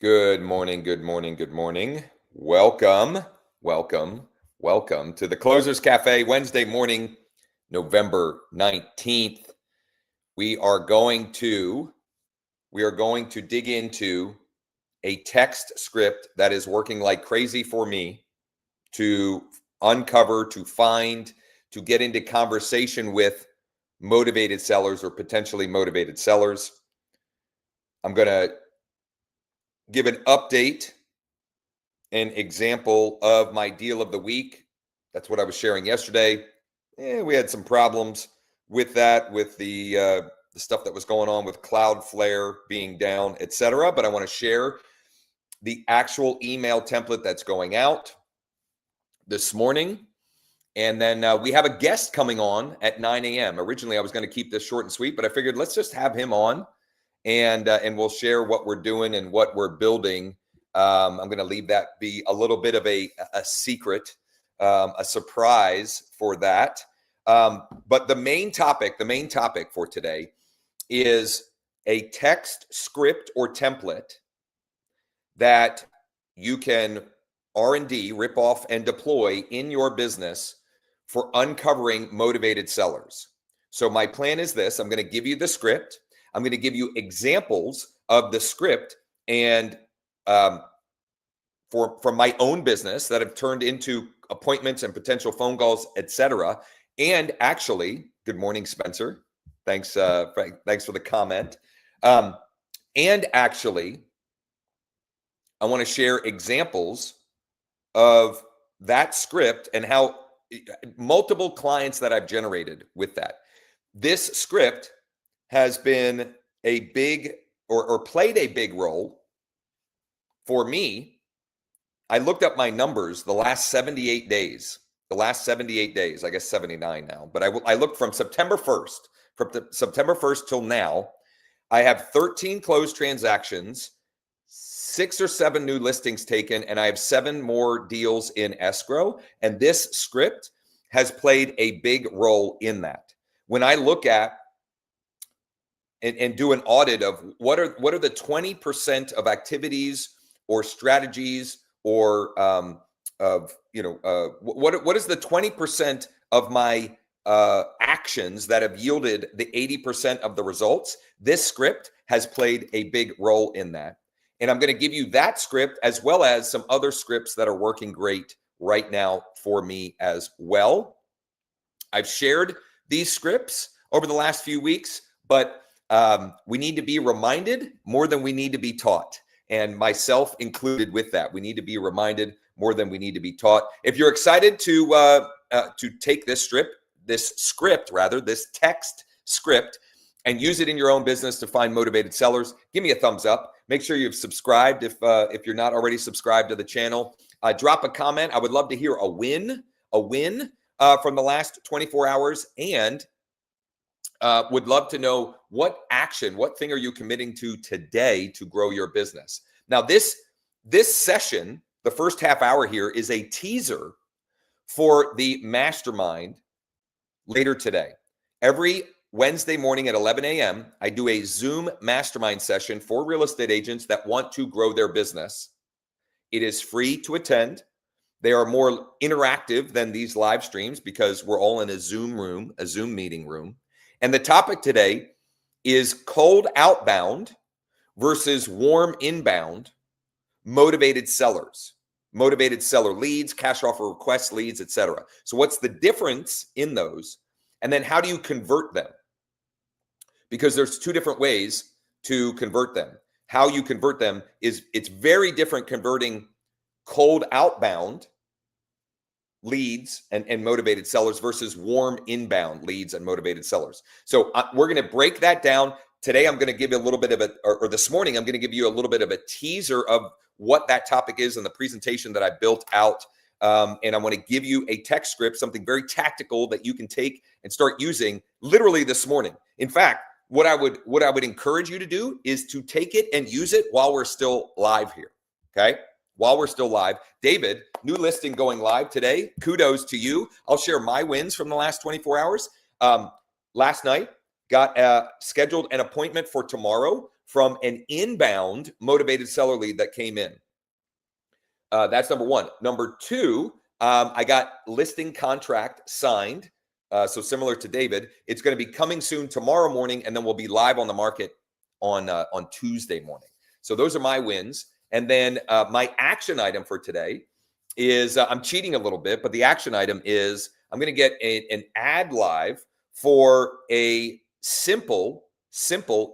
Good morning, good morning, good morning. Welcome, welcome, welcome to the Closers Cafe Wednesday morning, November 19th. We are going to dig into a text script that is working like crazy for me to uncover, to find, to get into conversation with motivated sellers or potentially motivated sellers. I'm going to give an update, an example of my deal of the week. That's what I was sharing yesterday. We had some problems with that, with the stuff that was going on with Cloudflare being down, etc. But I want to share the actual email template that's going out this morning. And then we have a guest coming on at 9 a.m. Originally, I was going to keep this short and sweet, but I figured let's just have him on and we'll share what we're doing and what we're building. I'm going to leave that be a little bit of a secret, a surprise for that. But the main topic for today is a text script or template that you can R&D, rip off and deploy in your business for uncovering motivated sellers. So my plan is this. I'm going to give you the script. I'm going to give you examples of the script and from my own business that have turned into appointments and potential phone calls, etc. And actually, good morning, Spencer. Thanks for the comment. And actually, I want to share examples of that script and how multiple clients that I've generated with that. This script has been a big or played a big role for me. I looked up my numbers the last 78 days, I guess 79 now, but I looked from September 1st till now. I have 13 closed transactions, 6 or 7 new listings taken, and I have 7 more deals in escrow. And this script has played a big role in that. When I look at and do an audit of what are the 20% of activities or strategies or what is the 20% of my actions that have yielded the 80% of the results, this script has played a big role in that. And I'm going to give you that script as well as some other scripts that are working great right now for me as well. I've shared these scripts over the last few weeks, but we need to be reminded more than we need to be taught, and myself included with that. We need to be reminded more than we need to be taught. If you're excited to take this text script, and use it in your own business to find motivated sellers, give me a thumbs up. Make sure you've subscribed if you're not already subscribed to the channel. Drop a comment. I would love to hear a win from the last 24 hours, and would love to know what thing are you committing to today to grow your business. Now, this session, the first half hour here, is a teaser for the mastermind later today. Every Wednesday morning at 11 a.m., I do a Zoom mastermind session for real estate agents that want to grow their business. It is free to attend. They are more interactive than these live streams because we're all in a Zoom meeting room. And the topic today is cold outbound versus warm inbound motivated sellers, motivated seller leads, cash offer request leads, etc. So what's the difference in those? And then how do you convert them? Because there's 2 different ways to convert them. How you convert them it's very different converting cold outbound leads and motivated sellers versus warm inbound leads and motivated sellers. So we're going to break that down. Today, I'm going to give you a little bit of or this morning, I'm going to give you a little bit of a teaser of what that topic is in the presentation that I built out. And I want to give you a text script, something very tactical that you can take and start using literally this morning. In fact, what I would encourage you to do is to take it and use it while we're still live here. Okay. While we're still live. David, new listing going live today. Kudos to you. I'll share my wins from the last 24 hours. Last night, got scheduled an appointment for tomorrow from an inbound motivated seller lead that came in. That's number one. Number two, I got listing contract signed. So similar to David, it's going to be coming soon tomorrow morning, and then we'll be live on the market on Tuesday morning. So those are my wins. And then my action item for today is I'm cheating a little bit, but the action item is I'm going to get an ad live for a simple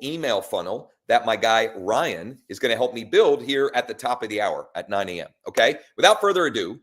email funnel that my guy Ryan is going to help me build here at the top of the hour at 9 a.m. Okay. Without further ado,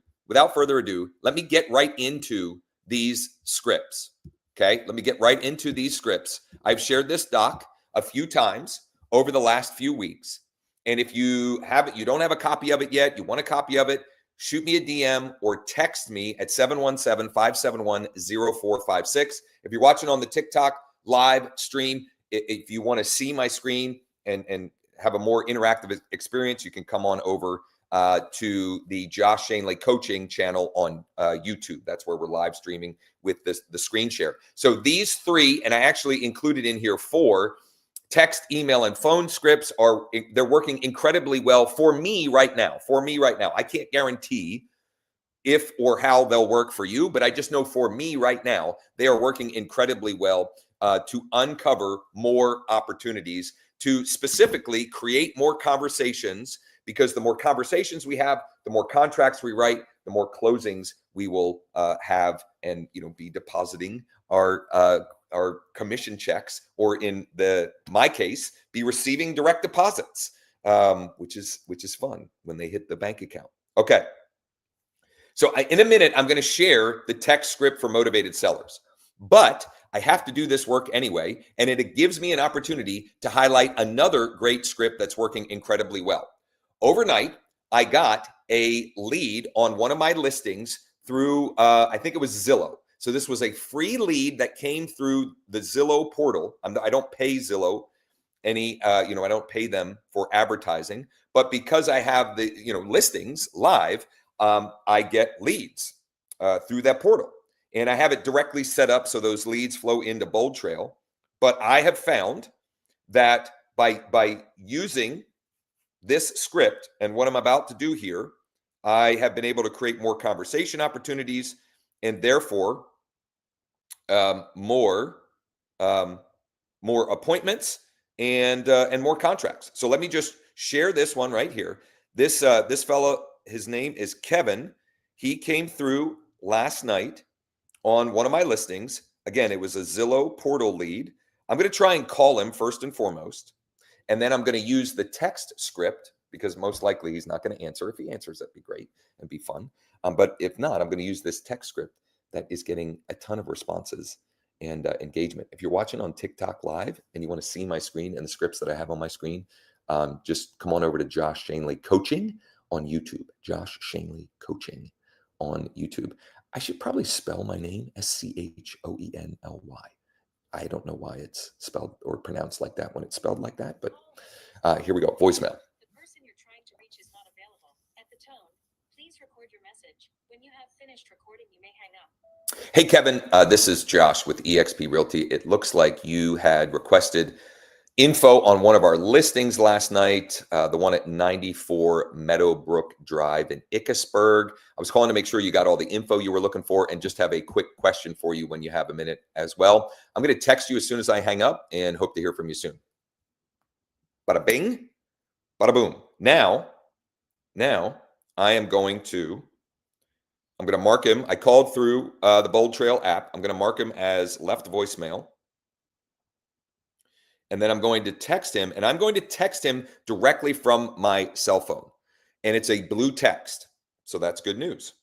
let me get right into these scripts. Okay. Let me get right into these scripts. I've shared this doc a few times over the last few weeks. And if you don't have a copy of it yet, you want a copy of it, shoot me a DM or text me at 717-571-0456. If you're watching on the TikTok live stream, if you want to see my screen and have a more interactive experience, you can come on over to the Josh Schoenly coaching channel on YouTube. That's where we're live streaming with the screen share. So these three, and I actually included in here 4 text, email, and phone scripts they're working incredibly well for me right now. I can't guarantee if or how they'll work for you, but I just know for me right now, they are working incredibly well to uncover more opportunities, to specifically create more conversations, because the more conversations we have, the more contracts we write, the more closings we will have and be depositing our commission checks, or in my case, be receiving direct deposits, which is fun when they hit the bank account. Okay. So in a minute, I'm going to share the text script for motivated sellers, but I have to do this work anyway, and it gives me an opportunity to highlight another great script that's working incredibly well. Overnight, I got a lead on one of my listings through, I think it was Zillow. So this was a free lead that came through the Zillow portal. I don't pay Zillow any, I don't pay them for advertising, but because I have the, listings live, I get leads through that portal, and I have it directly set up so those leads flow into Bold Trail. But I have found that by using this script and what I'm about to do here, I have been able to create more conversation opportunities, and therefore more appointments and more contracts. So let me just share this one right here. This fellow, his name is Kevin. He came through last night on one of my listings. Again, it was a Zillow portal lead. I'm going to try and call him first and foremost, and then I'm going to use the text script, because most likely he's not going to answer. If he answers, that'd be great and be fun. But if not, I'm going to use this text script that is getting a ton of responses and engagement. If you're watching on TikTok live and you want to see my screen and the scripts that I have on my screen, just come on over to Josh Schoenly Coaching on YouTube. Josh Schoenly Coaching on YouTube. I should probably spell my name Schoenly. I don't know why it's spelled or pronounced like that when it's spelled like that, but here we go. Voicemail. The person you're trying to reach is not available. At the tone, please record your message. When you have finished recording, you may hang up. Hey, Kevin, this is Josh with EXP Realty. It looks like you had requested info on one of our listings last night, the one at 94 Meadowbrook Drive in Ickesburg. I was calling to make sure you got all the info you were looking for, and just have a quick question for you when you have a minute as well. I'm going to text you as soon as I hang up, and hope to hear from you soon. Bada bing, bada boom. Now I am going to mark him. I called through the Bold Trail app. I'm going to mark him as left voicemail. And then I'm going to text him, and I'm going to text him directly from my cell phone. And it's a blue text. So that's good news.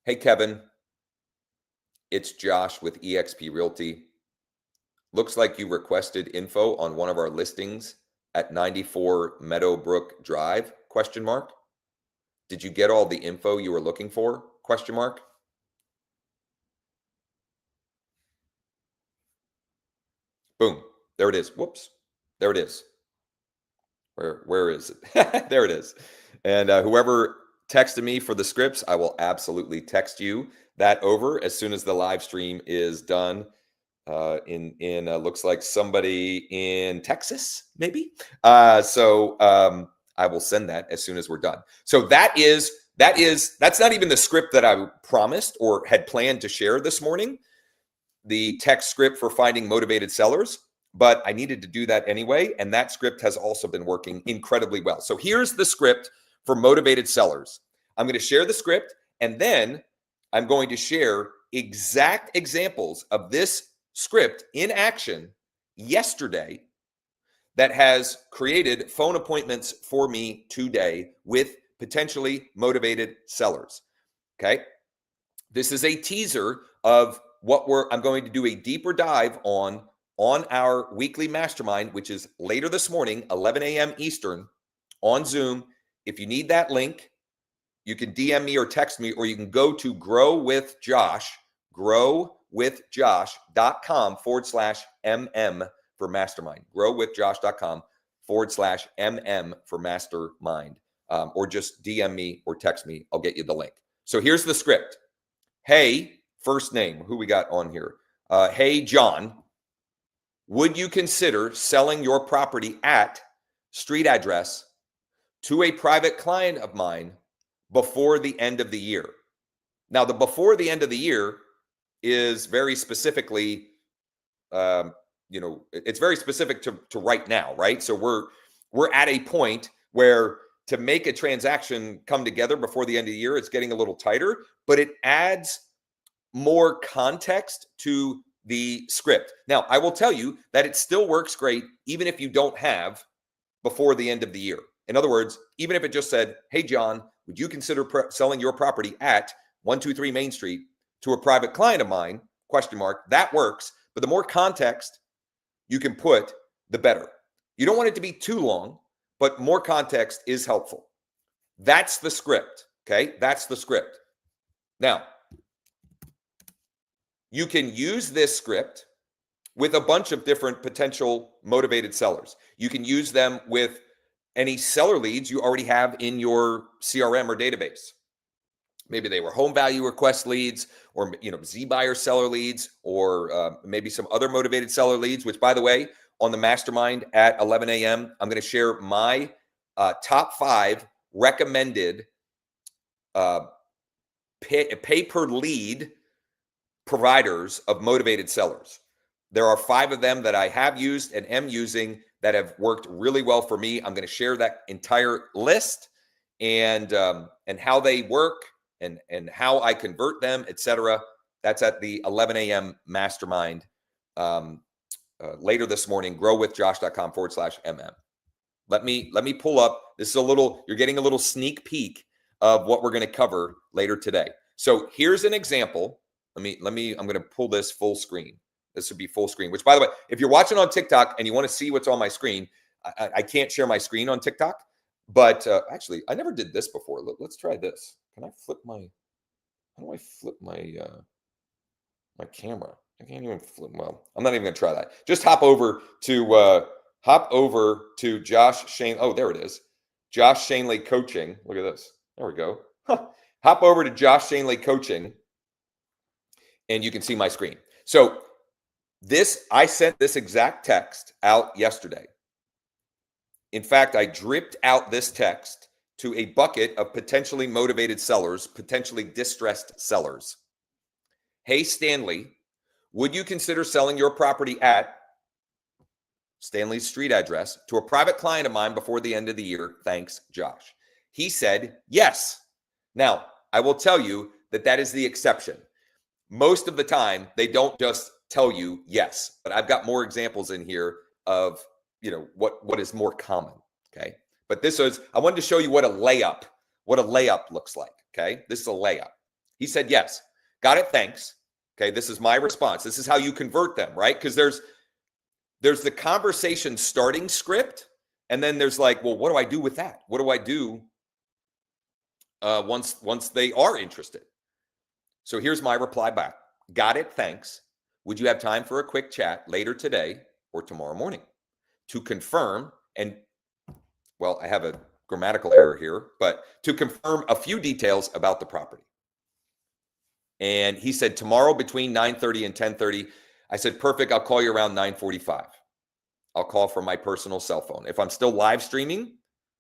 Hey, Kevin, it's Josh with EXP Realty. Looks like you requested info on one of our listings at 94 Meadowbrook Drive, ? Did you get all the info you were looking for, ? Boom. There it is. Whoops. There it is. Where is it? There it is. And whoever texted me for the scripts, I will absolutely text you that over as soon as the live stream is done. looks like somebody in Texas, maybe. I will send that as soon as we're done. So that's not even the script that I promised or had planned to share this morning, the text script for finding motivated sellers, but I needed to do that anyway. And that script has also been working incredibly well. So here's the script for motivated sellers. I'm going to share the script, and then I'm going to share exact examples of this script in action yesterday that has created phone appointments for me today with potentially motivated sellers. Okay. This is a teaser of what I'm going to do a deeper dive on our weekly mastermind, which is later this morning, 11 a.m. Eastern on Zoom. If you need that link, you can DM me or text me, or you can go to growwithjosh.com/MM for mastermind. growwithjosh.com/MM for mastermind. Or just DM me or text me. I'll get you the link. So here's the script. Hey, first name, who we got on here? Hey, John, would you consider selling your property at street address to a private client of mine before the end of the year? Now, the before the end of the year is very specifically, it's very specific to right now, right? So we're at a point where to make a transaction come together before the end of the year, it's getting a little tighter, but it adds more context to the script. Now, I will tell you that it still works great even if you don't have before the end of the year. In other words, even if it just said, hey, John, would you consider selling your property at 123 Main Street to a private client of mine, ? That works. But the more context you can put, the better. You don't want it to be too long, but more context is helpful. That's the script, okay? That's the script. Now, you can use this script with a bunch of different potential motivated sellers. You can use them with any seller leads you already have in your CRM or database. Maybe they were home value request leads, or Z-buyer seller leads, or maybe some other motivated seller leads, which, by the way, on the mastermind at 11 a.m., I'm going to share my top 5 recommended pay per lead providers of motivated sellers. There are 5 of them that I have used and am using that have worked really well for me. I'm going to share that entire list and how they work and how I convert them, etc. That's at the 11 a.m. mastermind later this morning. growwithjosh.com/MM. Let me pull up. This is you're getting a little sneak peek of what we're going to cover later today. So here's an example. I'm going to pull this full screen. This would be full screen, which, by the way, if you're watching on TikTok and you want to see what's on my screen, I can't share my screen on TikTok, but actually I never did this before. Let's try this. Can I flip how do I flip my camera? I can't even flip. Well, I'm not even going to try that. Just hop over to Josh Shane. Oh, there it is. Josh Schoenly Coaching. Look at this. There we go. Hop over to Josh Schoenly Coaching, and you can see my screen. So I sent this exact text out yesterday. In fact, I dripped out this text to a bucket of potentially motivated sellers, potentially distressed sellers. Hey, Stanley, would you consider selling your property at Stanley's street address to a private client of mine before the end of the year? Thanks, Josh. He said yes. Now, I will tell you that is the exception. Most of the time, they don't just tell you yes, but I've got more examples in here of what is more common. Okay. But I wanted to show you what a layup looks like. Okay. This is a layup. He said, yes. Got it. Thanks. Okay. This is my response. This is how you convert them, right? Because there's the conversation starting script. And then there's like, well, what do I do with that? What do I do once they are interested? So here's my reply back. Got it. Thanks. Would you have time for a quick chat later today or tomorrow morning to confirm? And well, I have a grammatical error here, but to confirm a few details about the property. And he said tomorrow between 9:30 and 10:30. I said, perfect. I'll call you around 9:45. I'll call from my personal cell phone. If I'm still live streaming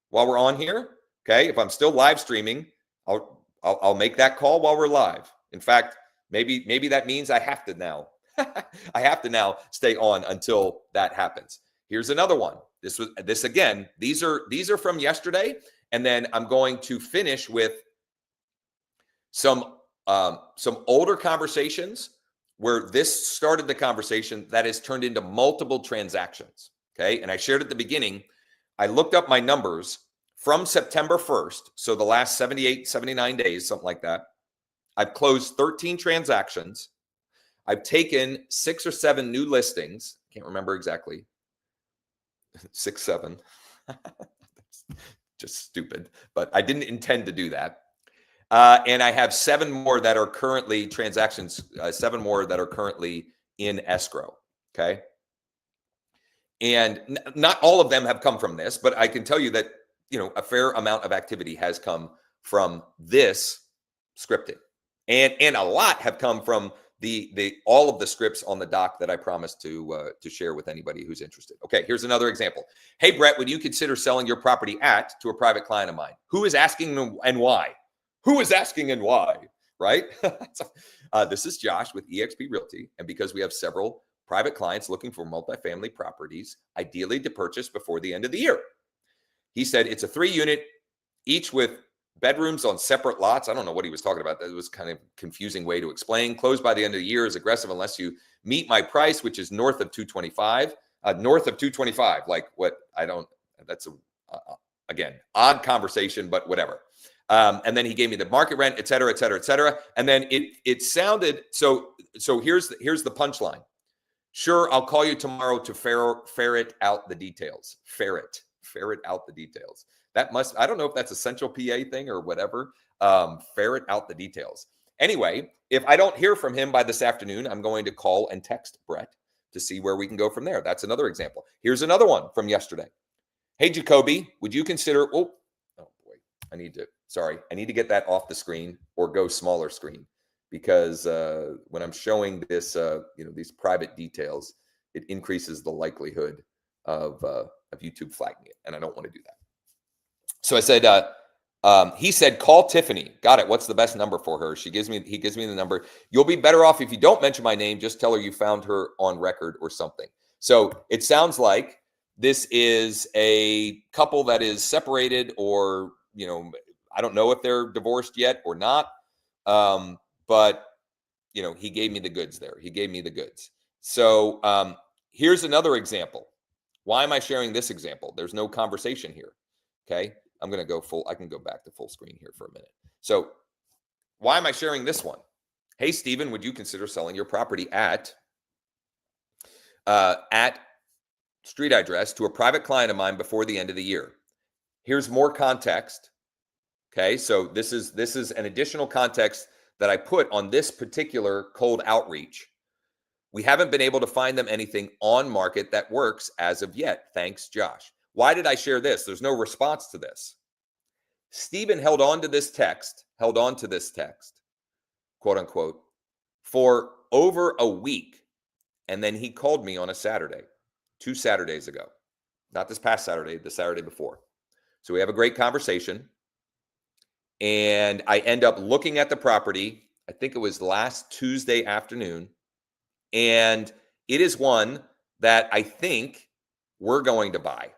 while we're on here, okay, if I'm still live streaming, I'll make that call while we're live. In fact, maybe that means I have to now. I have to now stay on until that happens. Here's another one. This again. These are from yesterday, and then I'm going to finish with some older conversations where this started the conversation that has turned into multiple transactions. Okay, and I shared at the beginning. I looked up my numbers from September 1st, so the last 78, 79 days, something like that. I've closed 13 transactions. I've taken 6 or 7 new listings. Can't remember exactly. 6, 7. Just stupid, but I didn't intend to do that. And I have 7 more that are currently transactions, 7 more that are currently in escrow. Okay. And not all of them have come from this, but I can tell you that, a fair amount of activity has come from this scripting, and a lot have come from the all of the scripts on the doc that I promised to share with anybody who's interested. Okay, here's another example. Hey, Brett, would you consider selling your property to a private client of mine? Who is asking and why? Who is asking and why? Right? This is Josh with EXP Realty, and because we have several private clients looking for multifamily properties, ideally to purchase before the end of the year. He said it's a 3-unit, each with bedrooms on separate lots. I don't know what he was talking about. That was kind of a confusing way to explain. Close by the end of the year is aggressive unless you meet my price, which is north of 225. North of 225, like what? That's again, odd conversation, but whatever. And then he gave me the market rent, et cetera, et cetera, et cetera. And then it sounded, so here's the punchline. Sure, I'll call you tomorrow to ferret out the details. Ferret out the details. I don't know if that's a central PA thing or whatever. Ferret out the details. Anyway, if I don't hear from him by this afternoon, I'm going to call and text Brett to see where we can go from there. That's another example. Here's another one from yesterday. Hey, Jacoby, would you consider, oh boy, I need to get that off the screen or go smaller screen, because when I'm showing this, these private details, it increases the likelihood of YouTube flagging it, and I don't want to do that. So I said, he said, call Tiffany. Got it. What's the best number for her? He gives me the number. You'll be better off if you don't mention my name. Just tell her you found her on record or something. So it sounds like this is a couple that is separated, or, I don't know if they're divorced yet or not. But, he gave me the goods there. He gave me the goods. So here's another example. Why am I sharing this example? There's no conversation here. Okay. I'm going to go I can go back to full screen here for a minute. So why am I sharing this one? Hey, Steven, would you consider selling your property at street address to a private client of mine before the end of the year? Here's more context. Okay. So this is an additional context that I put on this particular cold outreach. We haven't been able to find them anything on market that works as of yet. Thanks, Josh. Why did I share this? There's no response to this. Stephen held on to this text, quote unquote, for over a week. And then he called me on a Saturday, 2 Saturdays ago. Not this past Saturday, the Saturday before. So we have a great conversation. And I end up looking at the property. I think it was last Tuesday afternoon. And it is one that I think we're going to buy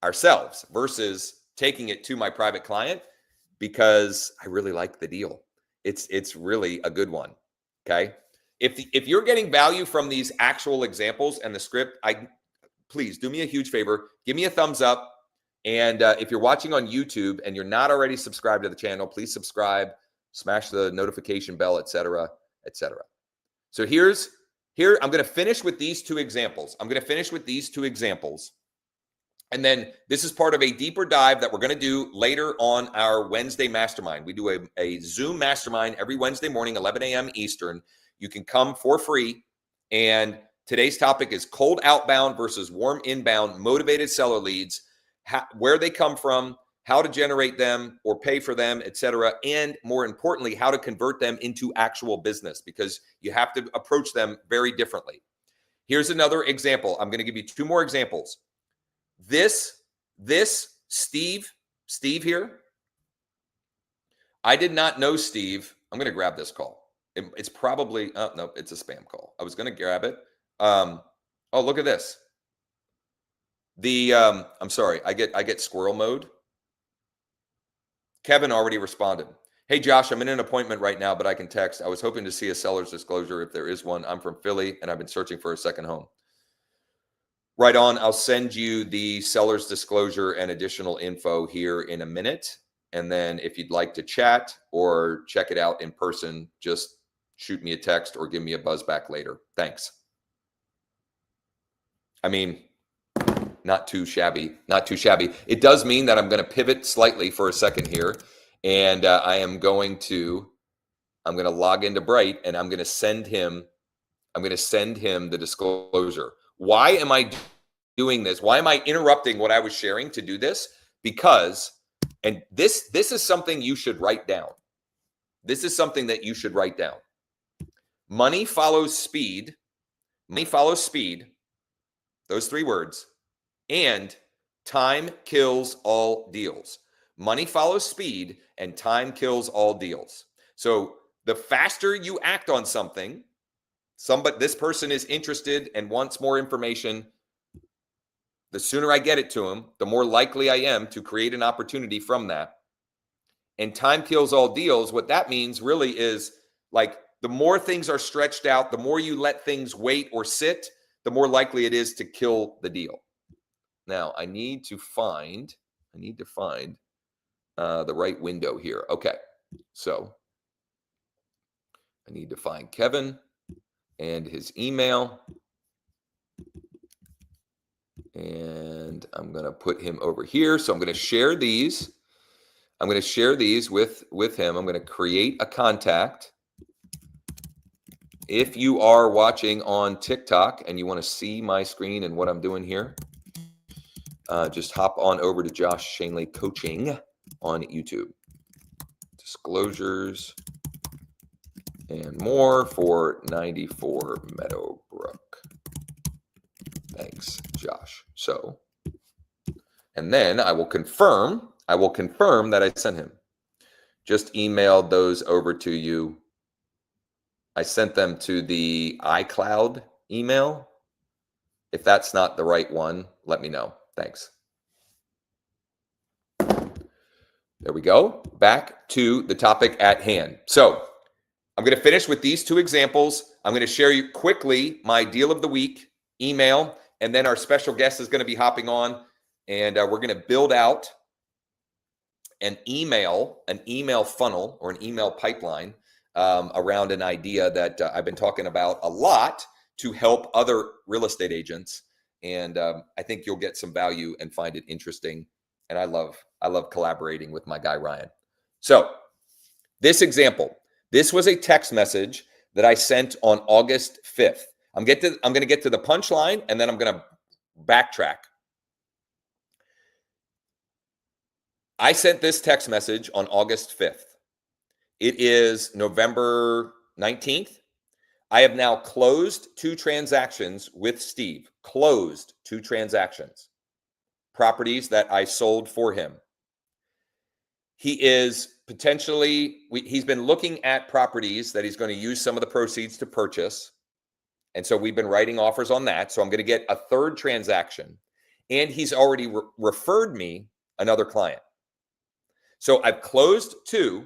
ourselves versus taking it to my private client, because I really like the deal. It's really a good one. Okay. If you're getting value from these actual examples and the script, please do me a huge favor. Give me a thumbs up. And if you're watching on YouTube and you're not already subscribed to the channel, please subscribe, smash the notification bell, et cetera, et cetera. So here, I'm going to finish with these 2 examples. And then this is part of a deeper dive that we're going to do later on our Wednesday mastermind. We do a Zoom mastermind every Wednesday morning, 11 a.m. Eastern. You can come for free. And today's topic is cold outbound versus warm inbound motivated seller leads, where they come from, how to generate them or pay for them, etc. And more importantly, how to convert them into actual business, because you have to approach them very differently. Here's another example. I'm going to give you 2 more examples. This Steve here, I did not know Steve. I'm going to grab this call. It's probably, oh, no, it's a spam call. I was going to grab it. Oh, look at this. I'm sorry, I get squirrel mode. Kevin already responded. Hey, Josh, I'm in an appointment right now, but I can text. I was hoping to see a seller's disclosure if there is one. I'm from Philly, and I've been searching for a second home. Right on. I'll send you the seller's disclosure and additional info here in a minute. And then if you'd like to chat or check it out in person, just shoot me a text or give me a buzz back later. Thanks. I mean, not too shabby, not too shabby. It does mean that I'm going to pivot slightly for a second here. And I'm going to log into Bright, and I'm going to send him the disclosure. Why am I doing this? Why am I interrupting what I was sharing to do this? Because, and this is something you should write down. This is something that you should write down. Money follows speed. Money follows speed. Those 3 words. And time kills all deals. Money follows speed, and time kills all deals. So the faster you act on something, this person is interested and wants more information, the sooner I get it to him, the more likely I am to create an opportunity from that. And time kills all deals. What that means really is, like, the more things are stretched out, the more you let things wait or sit, the more likely it is to kill the deal. Now, I need to find the right window here. Okay, so I need to find Kevin and his email. And I'm going to put him over here. So I'm going to share these. I'm going to share these with him. I'm going to create a contact. If you are watching on TikTok and you want to see my screen and what I'm doing here, just hop on over to Josh Schoenly Coaching on YouTube. Disclosures and more for 94 Meadowbrook. Thanks, Josh. So, and then I will confirm that I sent him. Just emailed those over to you. I sent them to the iCloud email. If that's not the right one, let me know. Thanks. There we go. Back to the topic at hand. So I'm going to finish with these 2 examples. I'm going to share you quickly my deal of the week email, and then our special guest is going to be hopping on, and we're going to build out an email funnel or an email pipeline around an idea that I've been talking about a lot to help other real estate agents. And I think you'll get some value and find it interesting. And I love collaborating with my guy, Ryan. So this example, this was a text message that I sent on August 5th. I'm going to get to the punchline, and then I'm going to backtrack. I sent this text message on August 5th. It is November 19th. I have now closed 2 transactions with Steve. Closed 2 transactions. Properties that I sold for him. He is potentially, he's been looking at properties that he's going to use some of the proceeds to purchase. And so we've been writing offers on that. So I'm going to get a 3rd transaction. And he's already referred me another client. So I've closed 2,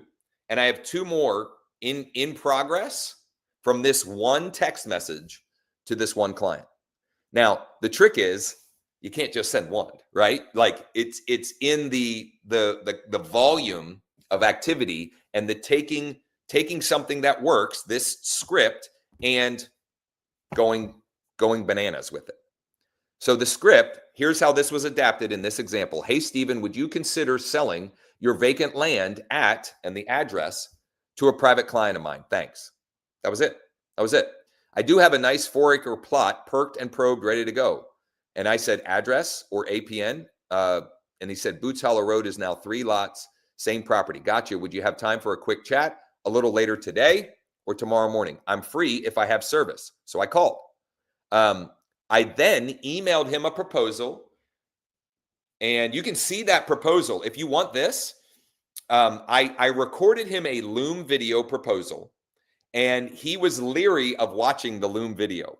and I have 2 more in progress from this one text message to this one client. Now, the trick is you can't just send one, right? Like it's in the volume of activity and the taking something that works, this script, and going bananas with it. So the script, here's how this was adapted in this example. Hey, Steven, would you consider selling your vacant land at, and the address, to a private client of mine? Thanks. That was it. I do have a nice 4-acre plot perked and probed, ready to go. And I said address or APN. And he said, Boots Hollow Road is now 3 lots, same property. Gotcha. Would you have time for a quick chat a little later today or tomorrow morning? I'm free if I have service. So I called. I then emailed him a proposal. And you can see that proposal. If you want this, I recorded him a Loom video proposal. And he was leery of watching the Loom video.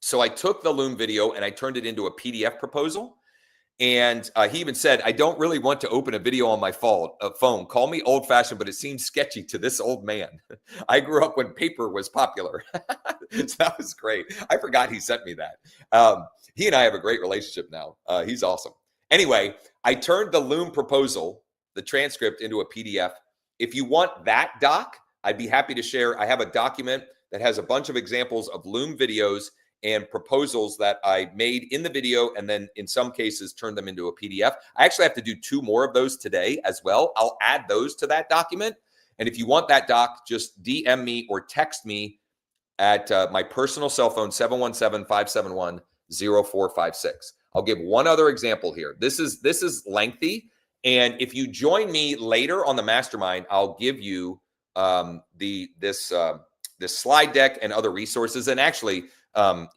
So I took the Loom video and I turned it into a PDF proposal. And he even said, I don't really want to open a video on my phone. Call me old-fashioned, but it seems sketchy to this old man. I grew up when paper was popular. So that was great. I forgot he sent me that. He and I have a great relationship now. He's awesome. Anyway, I turned the Loom proposal, the transcript, into a PDF. If you want that doc, I'd be happy to share. I have a document that has a bunch of examples of Loom videos and proposals that I made in the video, and then in some cases turned them into a PDF. I actually have to do 2 more of those today as well. I'll add those to that document. And if you want that doc, just DM me or text me at my personal cell phone, 717-571-0456. I'll give one other example here. This is lengthy. And if you join me later on the mastermind, I'll give you this slide deck and other resources. And actually,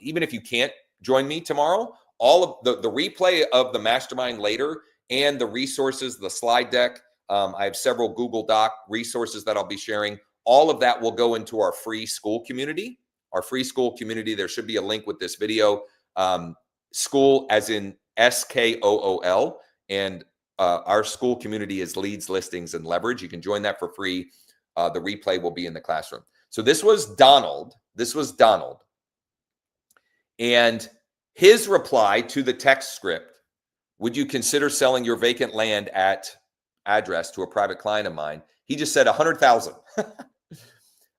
even if you can't join me tomorrow, all of the replay of the mastermind later and the resources, the slide deck, I have several Google Doc resources that I'll be sharing. All of that will go into our free Skool community. Our free Skool community, there should be a link with this video. Skool as in Skool. And our Skool community is leads, listings, and leverage. You can join that for free. The replay will be in the classroom. So this was Donald. And his reply to the text script, would you consider selling your vacant land at address to a private client of mine? He just said 100,000.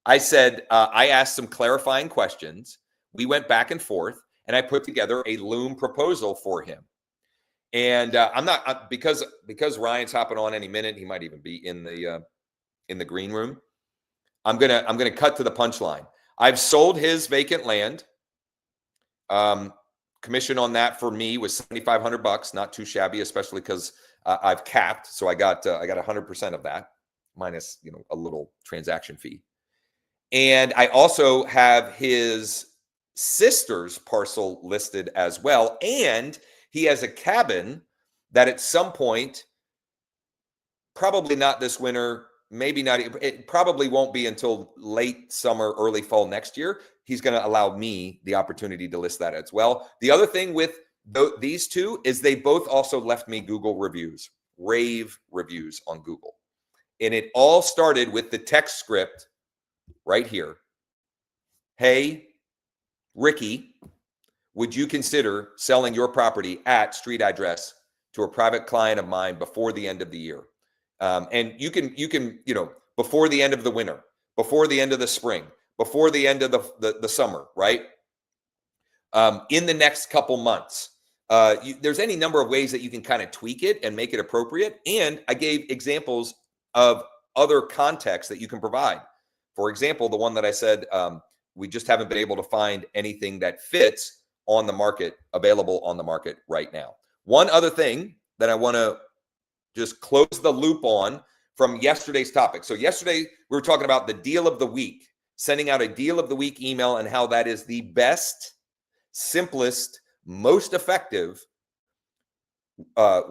I said, I asked some clarifying questions. We went back and forth, and I put together a Loom proposal for him. And I'm not, because Ryan's hopping on any minute, he might even be in the green room. I'm gonna cut to the punchline. I've sold his vacant land. Commission on that for me was $7,500, not too shabby, especially because I've capped. So I got 100% of that, minus a little transaction fee. And I also have his sister's parcel listed as well. And he has a cabin that at some point, probably not this winter, maybe not, it probably won't be until late summer, early fall next year. He's going to allow me the opportunity to list that as well. The other thing with these two is they both also left me Google reviews, rave reviews on Google. And it all started with the text script right here. Hey, Ricky, would you consider selling your property at street address to a private client of mine before the end of the year? And you can, before the end of the winter, before the end of the spring, before the end of the summer, right? In the next couple months, there's any number of ways that you can kind of tweak it and make it appropriate. And I gave examples of other contexts that you can provide. For example, the one that I said, we just haven't been able to find anything that fits on the market, available on the market right now. One other thing that I want to just close the loop on from yesterday's topic. So yesterday we were talking about the deal of the week, sending out a deal of the week email and how that is the best, simplest, most effective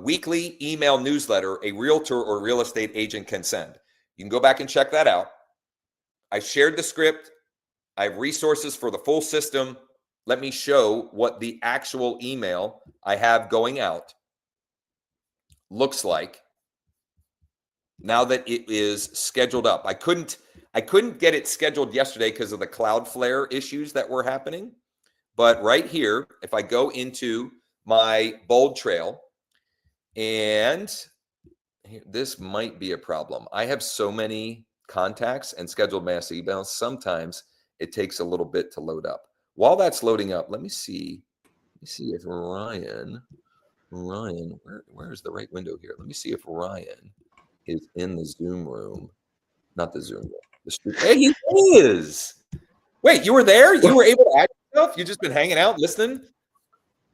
weekly email newsletter a realtor or real estate agent can send. You can go back and check that out. I shared the script. I have resources for the full system. Let me show what the actual email I have going out looks like now that it is scheduled up. I couldn't get it scheduled yesterday because of the Cloudflare issues that were happening. But right here, if I go into my bold trail, and this might be a problem. I have so many contacts and scheduled mass emails. Sometimes it takes a little bit to load up. While that's loading up, let me see if Ryan, where's the right window here? Let me see if Ryan is in the Zoom room. Not the Zoom room. The stream. Hey, he is. Wait, you were there? You were able to add yourself? You just been hanging out, listening?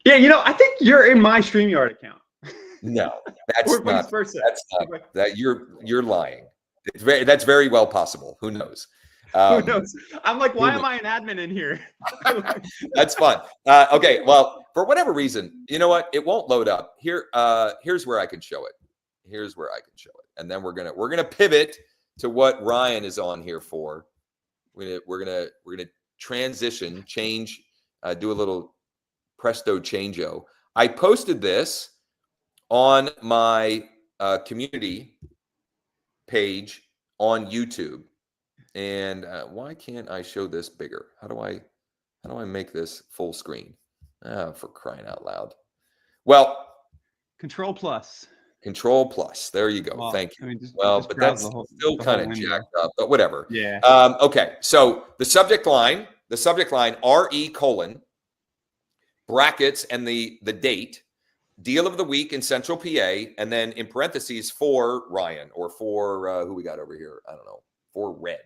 Yeah, I think you're in my StreamYard account. No, that's Or vice not. versa. That's not that. You're lying. That's very well possible. Who knows? Who knows? I'm like, why who am I an admin in here? That's fun. Okay, well, for whatever reason, you know what? It won't load up. Here's where I can show it. Here's where I can show it, and then we're gonna pivot to what Ryan is on here for. We're gonna transition, change, do a little presto changeo. I posted this on my community page on YouTube, and why can't I show this bigger? How do I make this full screen? For crying out loud! Well, Control plus. Control plus. There you go. Well, Thank you. I mean, just But that's still kind of jacked up. But whatever. Yeah. Okay. So the subject line, RE colon brackets and the date, deal of the week in Central PA, and then in parentheses for Ryan or for who we got over here. I don't know. For Red.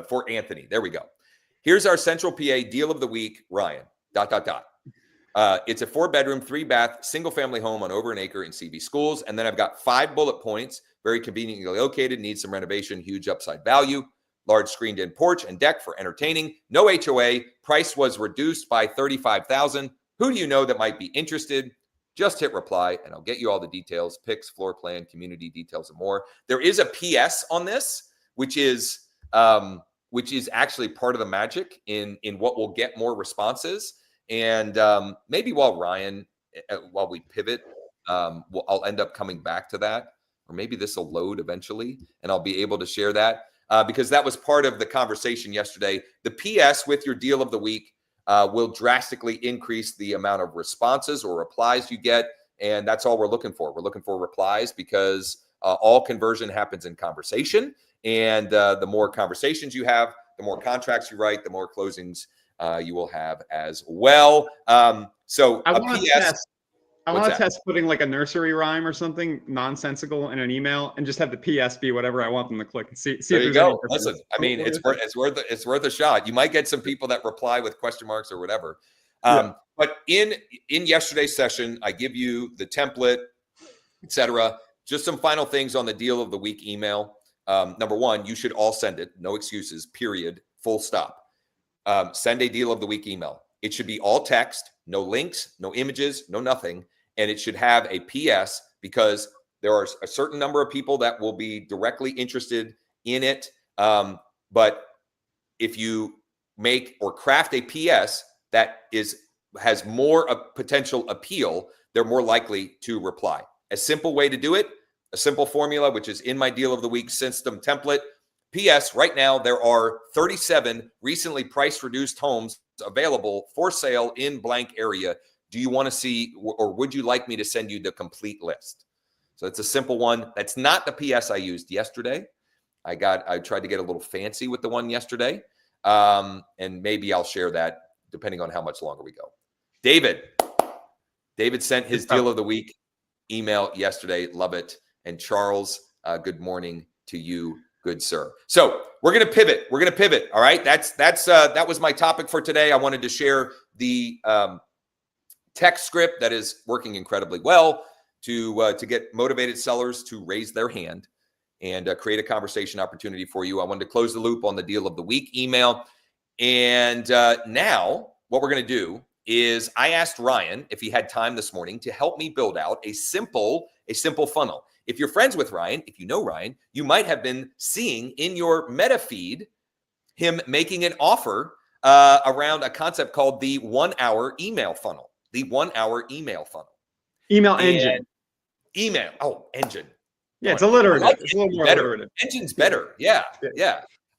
For Anthony. There we go. Here's our Central PA deal of the week, Ryan. ... It's a 4-bedroom, 3-bath, single-family home on over an acre in CB Schools. And then I've got 5 bullet points, very conveniently located, needs some renovation, huge upside value, large screened-in porch and deck for entertaining, no HOA, price was reduced by $35,000. Who do you know that might be interested? Just hit reply, and I'll get you all the details, pics, floor plan, community details, and more. There is a PS on this, which is actually part of the magic in what will get more responses. And maybe while we pivot, I'll end up coming back to that, or maybe this will load eventually and I'll be able to share that because that was part of the conversation yesterday. The PS with your deal of the week will drastically increase the amount of responses or replies you get. And that's all we're looking for. We're looking for replies because all conversion happens in conversation. And the more conversations you have, the more contracts you write, the more closings you will have as well. So I want to test putting like a nursery rhyme or something nonsensical in an email and just have the PS be whatever I want them to click and see there if you there's go. Listen, I mean, it's worth a shot. You might get some people that reply with question marks or whatever. But in yesterday's session, I give you the template, etc. Just some final things on the deal of the week email. Number one, you should all send it. No excuses, period, full stop. Send a deal of the week email. It should be all text, no links, no images, no nothing. And it should have a PS because there are a certain number of people that will be directly interested in it. But if you make or craft a PS that has more potential appeal, they're more likely to reply. A simple way to do it, a simple formula, which is in my deal of the week system template. PS, right now, there are 37 recently price reduced homes available for sale in blank area. Do you want to see, or would you like me to send you the complete list? So it's a simple one. That's not the PS I used yesterday. I tried to get a little fancy with the one yesterday. And maybe I'll share that depending on how much longer we go. David sent his deal of the week email yesterday. Love it. And Charles, good morning to you, good sir. So we're going to pivot. All right. That was my topic for today. I wanted to share the text script that is working incredibly well to get motivated sellers to raise their hand and create a conversation opportunity for you. I wanted to close the loop on the deal of the week email. And now what we're going to do is I asked Ryan if he had time this morning to help me build out a simple funnel. If you're friends with Ryan, if you know Ryan, you might have been seeing in your meta feed him making an offer around a concept called the 1-hour email funnel. The 1-hour email funnel. Email engine. Email. Oh, engine. Yeah, it's alliterative. It's a little more alliterative. Engine's better. Yeah.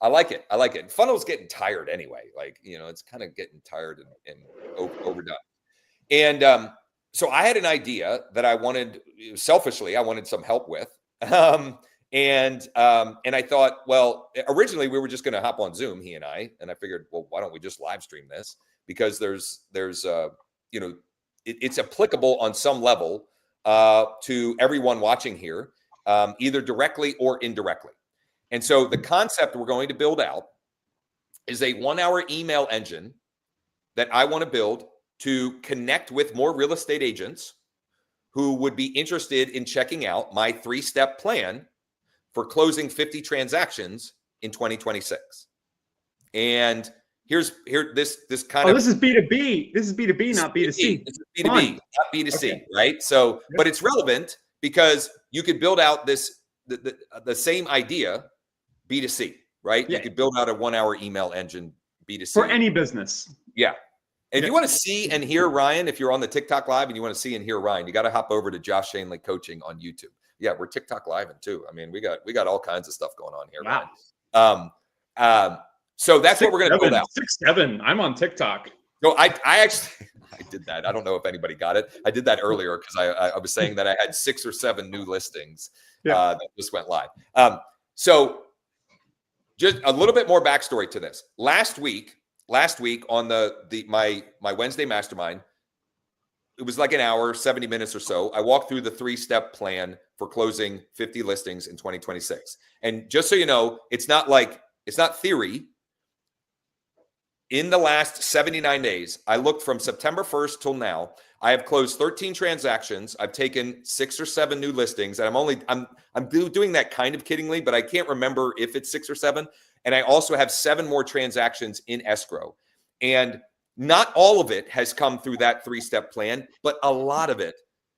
I like it. Funnel's getting tired anyway. Like, it's kind of getting tired and overdone. And so I had an idea that I wanted some help with. And I thought, well, originally we were just going to hop on Zoom, he and I figured, well, why don't we just live stream this? Because there's it's applicable on some level to everyone watching here, either directly or indirectly. And so the concept we're going to build out is a 1-hour email engine that I want to build to connect with more real estate agents who would be interested in checking out my 3-step plan for closing 50 transactions in 2026. And this kind of— this is B2B. This is B2B, not B2C. This is B2B, not B2C, okay. Right? So, but it's relevant because you could build out the same idea B2C, right? Yeah. You could build out a 1-hour email engine B2C. For any business. Yeah. And if you want to see and hear Ryan, if you're on the TikTok live and you want to see and hear Ryan, you got to hop over to Josh Schoenly Coaching on YouTube. Yeah, we're TikTok live too. I mean, we got all kinds of stuff going on here. Wow. So that's what we're going to build out. 6'7". I'm on TikTok. No, I actually I did that. I don't know if anybody got it. I did that earlier because I was saying that I had 6 or 7 new listings that just went live. So just a little bit more backstory to this. Last week on my Wednesday mastermind, it was like an hour, 70 minutes or so. I walked through the 3-step plan for closing 50 listings in 2026. And just so you know, it's not theory. In the last 79 days, I looked from September 1st till now. I have closed 13 transactions. I've taken 6 or 7 new listings, and I'm doing that kind of kiddingly, but I can't remember if it's 6 or 7. And I also have 7 more transactions in escrow. And not all of it has come through that 3-step plan, but a lot of it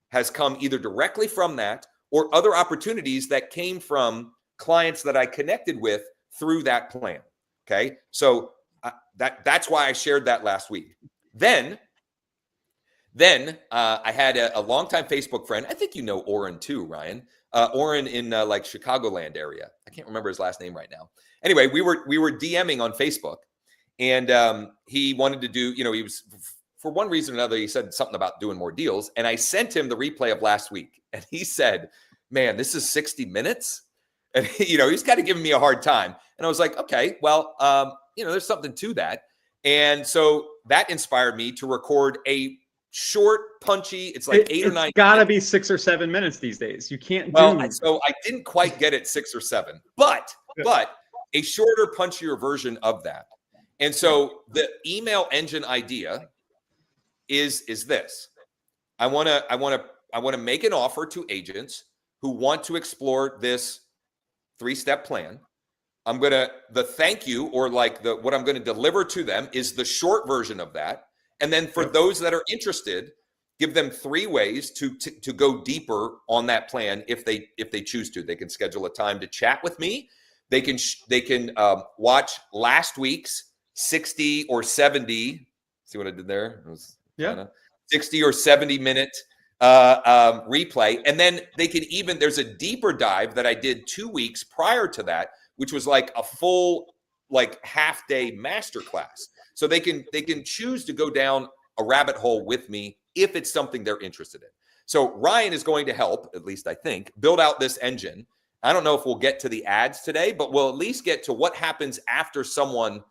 has come either directly from that or other opportunities that came from clients that I connected with through that plan. Okay, so that's why I shared that last week. Then I had a longtime Facebook friend. I think you know Oren too, Ryan. Oren in like Chicagoland area. I can't remember his last name right now. Anyway, we were DMing on Facebook, and he wanted to do, he was, for one reason or another, he said something about doing more deals. And I sent him the replay of last week, and he said, man, this is 60 minutes. And, he's kind of giving me a hard time. And I was like, okay, well, there's something to that. And so that inspired me to record a short, punchy, it's like 8 or 9. It's got to be 6 or 7 minutes these days. You can't So I didn't quite get it 6 or 7, but a shorter, punchier version of that. And so the email engine idea is this. I want to make an offer to agents who want to explore this 3-step plan. The thank you, or what I'm going to deliver to them is the short version of that. And then for those that are interested, give them 3 ways to go deeper on that plan. If they choose to, they can schedule a time to chat with me. They can watch last week's 60 or 70. See what I did there? It was 60 or 70 minute replay. And then they can there's a deeper dive that I did 2 weeks prior to that, which was like a full half-day masterclass. So they can choose to go down a rabbit hole with me if it's something they're interested in. So Ryan is going to help, at least I think, build out this engine. I don't know if we'll get to the ads today, but we'll at least get to what happens after someone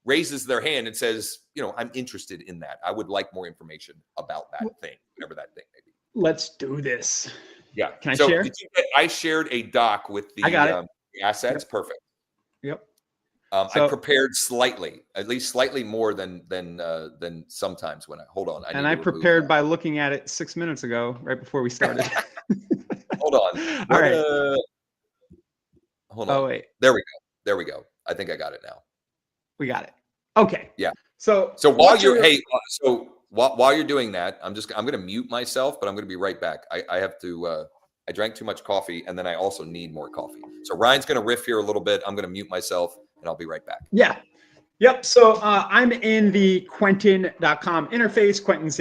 raises their hand and says, I'm interested in that. I would like more information about that thing, whatever that thing may be. Let's do this. Yeah. Can I share? I shared a doc with the assets. Yep. Perfect. Yep. I prepared at least slightly more than sometimes when I prepared by looking at it 6 minutes ago, right before we started. Hold on. All right. Hold on. Oh, wait. There we go. I think I got it now. We got it. Okay. Yeah. So while while you're doing that, I'm going to mute myself, but I'm going to be right back. I have to, I drank too much coffee, and then I also need more coffee. So Ryan's going to riff here a little bit. I'm going to mute myself, and I'll be right back. Yeah. Yep. So I'm in the Quentin.com interface. Quentin's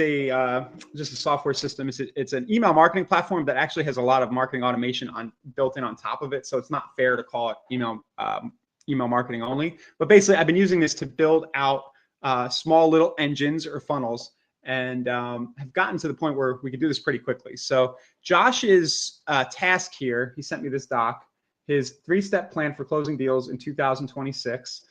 just a software system. It's an email marketing platform that actually has a lot of marketing automation built in on top of it. So it's not fair to call it email marketing only. But basically, I've been using this to build out small little engines or funnels, and have gotten to the point where we can do this pretty quickly. So Josh's task here, he sent me this doc, his 3-step plan for closing deals in 2026.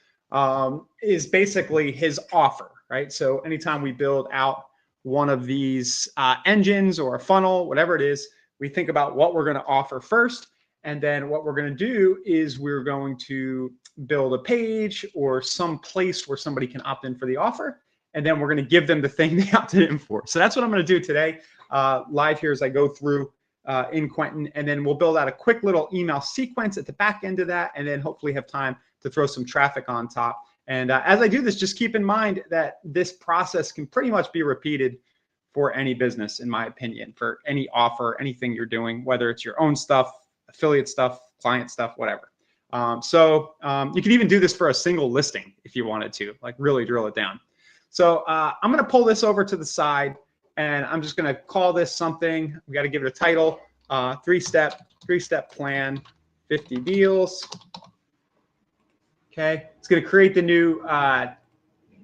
Is basically his offer, right? So anytime we build out one of these engines or a funnel, whatever it is, we think about what we're going to offer first. And then what we're going to do is we're going to build a page or some place where somebody can opt in for the offer. and then we're going to give them the thing they opted in for. So that's what I'm going to do today, live here as I go through in Quentin, and then we'll build out a quick little email sequence at the back end of that, and then hopefully have time to throw some traffic on top. And as I do this, just keep in mind that this process can pretty much be repeated for any business, in my opinion, for any offer, anything you're doing, whether it's your own stuff, affiliate stuff, client stuff, whatever. You can even do this for a single listing if you wanted to, like really drill it down. So I'm going to pull this over to the side, and I'm just going to call this something. We got to give it a title, three-step plan, 50 deals. Okay, it's going to create the new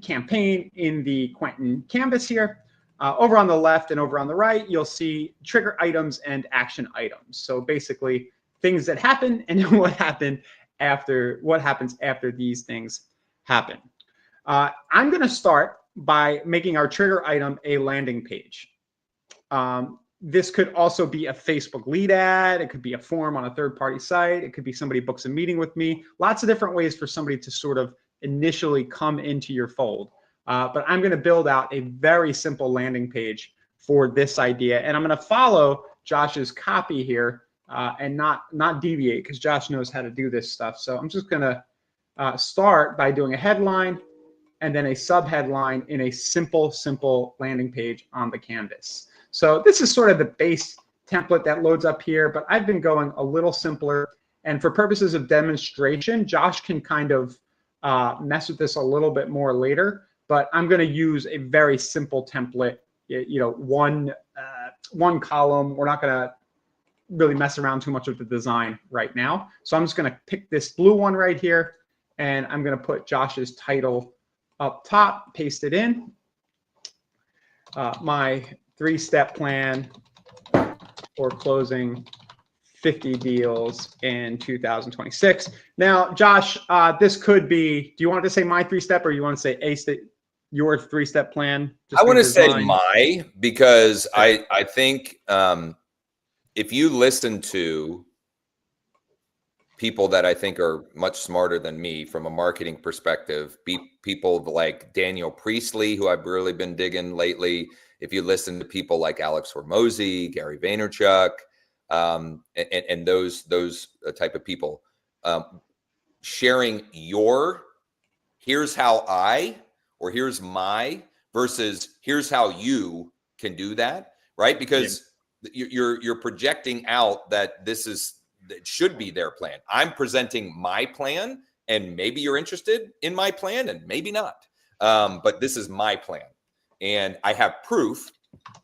campaign in the Quentin canvas here. Over on the left and over on the right, you'll see trigger items and action items. So basically things that happen and what happens after these things happen. I'm going to start by making our trigger item a landing page. This could also be a Facebook lead ad. It could be a form on a third-party site. It could be somebody books a meeting with me. Lots of different ways for somebody to sort of initially come into your fold. But I'm going to build out a very simple landing page for this idea. And I'm going to follow Josh's copy here and not deviate, because Josh knows how to do this stuff. So I'm just going to start by doing a headline and then a sub-headline in a simple landing page on the canvas. So this is sort of the base template that loads up here, but I've been going a little simpler. And for purposes of demonstration, Josh can kind of mess with this a little bit more later, but I'm going to use a very simple template, one column. We're not going to really mess around too much with the design right now. So I'm just going to pick this blue one right here, and I'm going to put Josh's title up top, paste it in. My three-step plan for closing 50 deals in 2026. Now, Josh, this could be, do you want to say my three-step, or you want to say your three-step plan? I want to say my, because I think if you listen to people that I think are much smarter than me from a marketing perspective, people like Daniel Priestley, who I've really been digging lately. If you listen to people like Alex Hormozy, Gary Vaynerchuk, and those type of people, sharing here's how or here's my versus here's how you can do that, right? Because you're projecting out that it should be their plan. I'm presenting my plan, and maybe you're interested in my plan and maybe not. But this is my plan, and I have proof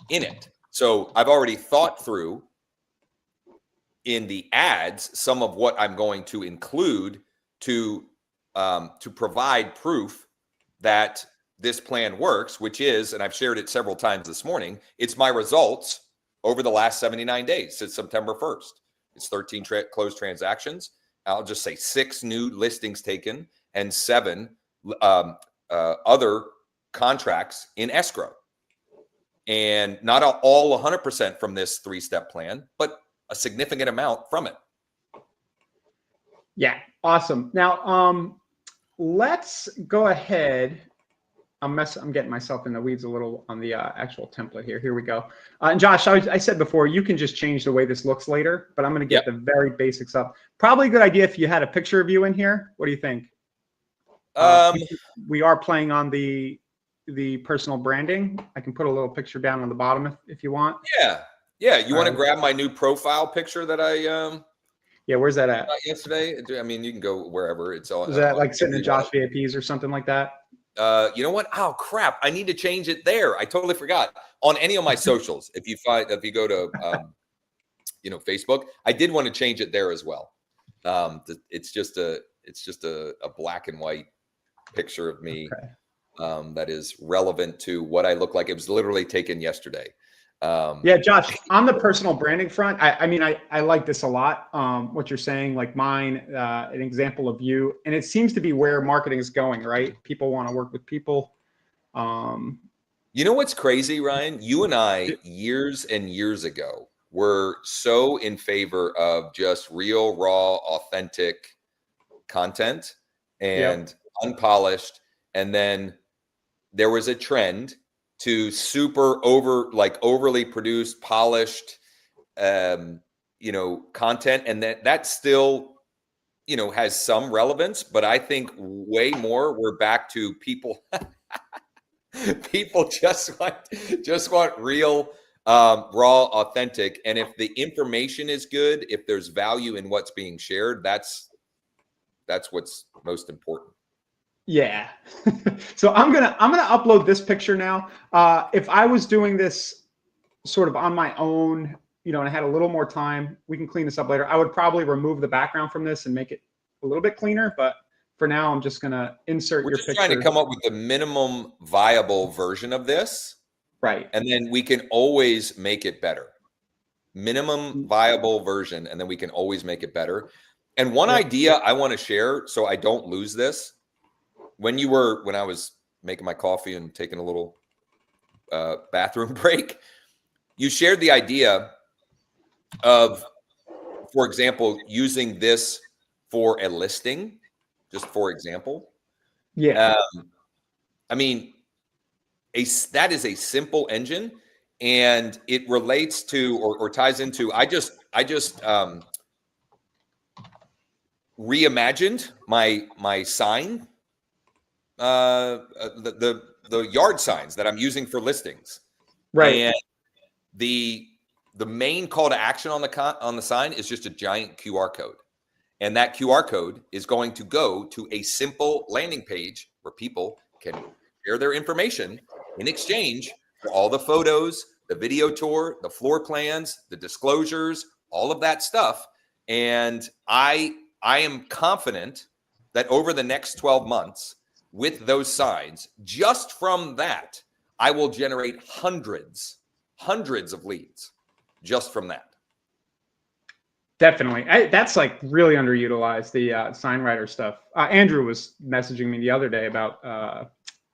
in it. So I've already thought through in the ads some of what I'm going to include to provide proof that this plan works, which is, and I've shared it several times this morning, it's my results over the last 79 days since September 1st. It's 13 closed transactions. I'll just say 6 new listings taken and 7 other contracts in escrow. And not all 100% from this 3-step plan, but a significant amount from it. Yeah, awesome. Now, let's go ahead. I'm getting myself in the weeds a little on the actual template here. Here we go. And Josh, I said before, you can just change the way this looks later, but I'm going to get the very basics up. Probably a good idea if you had a picture of you in here. What do you think? We are playing on the personal branding. I can put a little picture down on the bottom if you want. Yeah. You want to grab my new profile picture that I yeah, where's that at? Yesterday. I mean, you can go wherever. It's all. Is that like sitting in Josh VIPs or something like that? You know what? Oh crap! I need to change it there. I totally forgot. On any of my socials, if you go to Facebook, I did want to change it there as well. It's just a black and white picture of me. Okay. That is relevant to what I look like. It was literally taken yesterday. Yeah, Josh, on the personal branding front, I mean, I like this a lot. What you're saying, like mine, an example of you, and it seems to be where marketing is going, right? People want to work with people. You know what's crazy, Ryan? You and I, years and years ago, were so in favor of just real, raw, authentic content and unpolished. And then there was a trend to overly produced, polished, content, and that still, has some relevance, but I think way more we're back to people. People just want real, raw, authentic. And if the information is good, if there's value in what's being shared, that's what's most important. Yeah. So I'm gonna upload this picture now. If I was doing this sort of on my own, and I had a little more time, we can clean this up later. I would probably remove the background from this and make it a little bit cleaner, but for now, I'm just gonna insert your picture. We're trying to come up with the minimum viable version of this. Right. And then we can always make it better. Minimum viable version, and then we can always make it better. And one idea I want to share, so I don't lose this. When I was making my coffee and taking a little bathroom break, you shared the idea of, for example, using this for a listing, just for example. Yeah. I mean, that is a simple engine, and it relates to or ties into. I just reimagined my sign, the yard signs that I'm using for listings. Right. And the main call to action on the sign is just a giant QR code. And that QR code is going to go to a simple landing page where people can share their information in exchange for all the photos, the video tour, the floor plans, the disclosures, all of that stuff. And I am confident that over the next 12 months, with those signs, just from that, I will generate hundreds of leads just from that. Definitely. That's like really underutilized, the sign writer stuff. Andrew was messaging me the other day about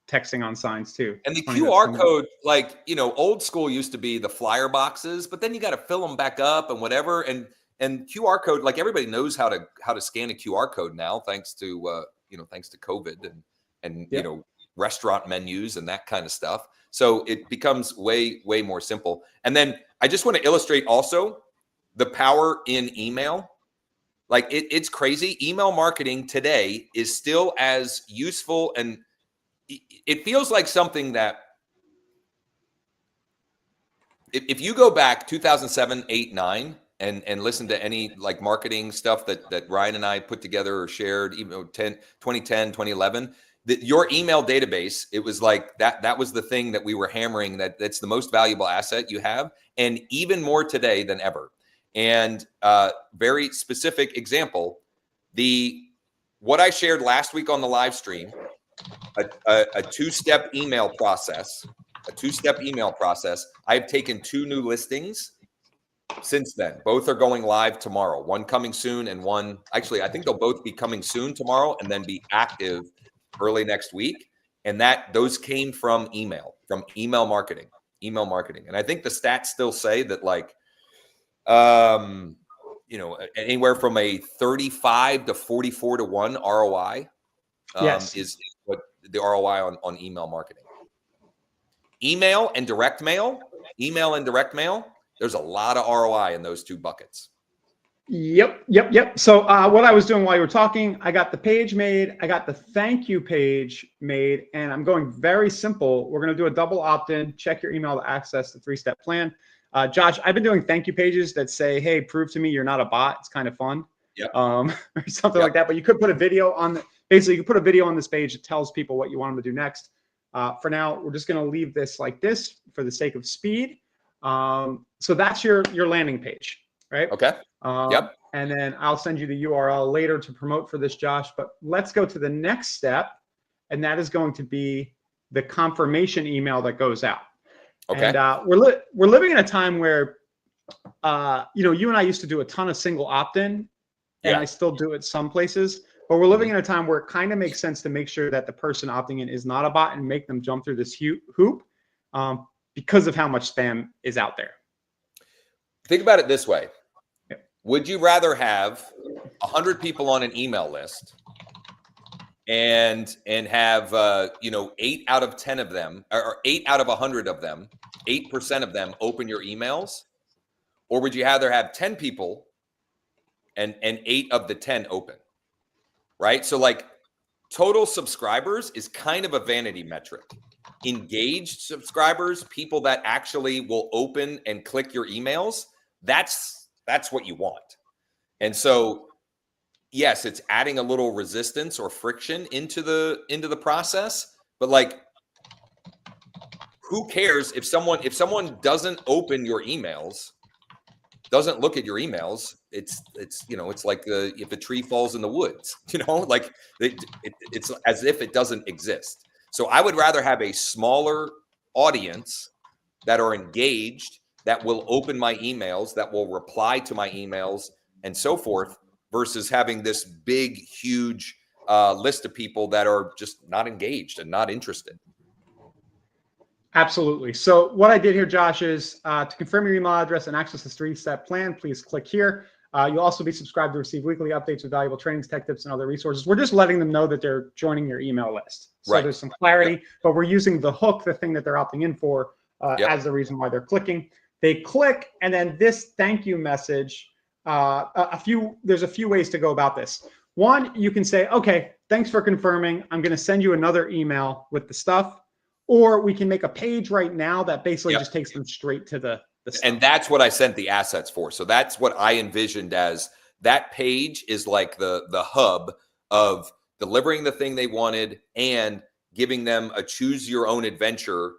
texting on signs too. And the QR code, old school used to be the flyer boxes, but then you got to fill them back up and whatever. And QR code, like everybody knows how to scan a QR code now, thanks to COVID and restaurant menus and that kind of stuff. So it becomes way more simple. And then I just want to illustrate also the power in email. Like it's crazy. Email marketing today is still as useful, and it feels like something that if you go back 2007, 8, 9 and listen to any like marketing stuff that Ryan and I put together or shared, 2010, 2011, your email database, it was like that was the thing that we were hammering, that's the most valuable asset you have, and even more today than ever. And very specific example, what I shared last week on the live stream, a two-step email process. I have taken 2 new listings since then. Both are going live tomorrow. One coming soon, and one actually I think they'll both be coming soon tomorrow, and then be active early next week. And those came from email marketing. And I think the stats still say that anywhere from a 35 to 44 to 1 ROI is what the ROI on email marketing. Email and direct mail, there's a lot of ROI in those 2 buckets. Yep. So what I was doing while you were talking, I got the page made, I got the thank you page made, and I'm going very simple. We're going to do a double opt-in, check your email to access the 3-step plan. Josh, I've been doing thank you pages that say, hey, prove to me you're not a bot. It's kind of fun. Yep. Or something like that. But you could put a video on basically you could put a video on this page that tells people what you want them to do next. For now, we're just going to leave this like this for the sake of speed. So that's your landing page, right? Okay. Yep. And then I'll send you the URL later to promote for this, Josh. But let's go to the next step, and that is going to be the confirmation email that goes out. Okay. And we're living in a time where, you and I used to do a ton of single opt-in, and I still do it some places. But we're living in a time where it kind of makes sense to make sure that the person opting in is not a bot and make them jump through this hoop because of how much spam is out there. Think about it this way. Yep. Would you rather have 100 people on an email list and have 8 out of 10 of them, or 8 out of 100 of them, 8% of them open your emails? Or would you rather have 10 people and 8 of the 10 open? Right? So like total subscribers is kind of a vanity metric. Engaged subscribers, people that actually will open and click your emails, that's what you want. And so yes, it's adding a little resistance or friction into the process, but like who cares if someone doesn't open your emails, doesn't look at your emails? It's like if a tree falls in the woods, like it's as if it doesn't exist. So I would rather have a smaller audience that are engaged, that will open my emails, that will reply to my emails and so forth, versus having this big, huge list of people that are just not engaged and not interested. Absolutely. So what I did here, Josh, is to confirm your email address and access this 3-step plan, please click here. You'll also be subscribed to receive weekly updates with valuable trainings, tech tips, and other resources. We're just letting them know that they're joining your email list. So Right. There's some clarity, but we're using the hook, the thing that they're opting in for, as the reason why they're clicking. They click, and then this thank you message, there's a few ways to go about this. One, you can say, okay, thanks for confirming. I'm going to send you another email with the stuff. Or we can make a page right now that basically just takes them straight to the stuff. And that's what I sent the assets for. So that's what I envisioned as that page is like the hub of delivering the thing they wanted and giving them a choose your own adventure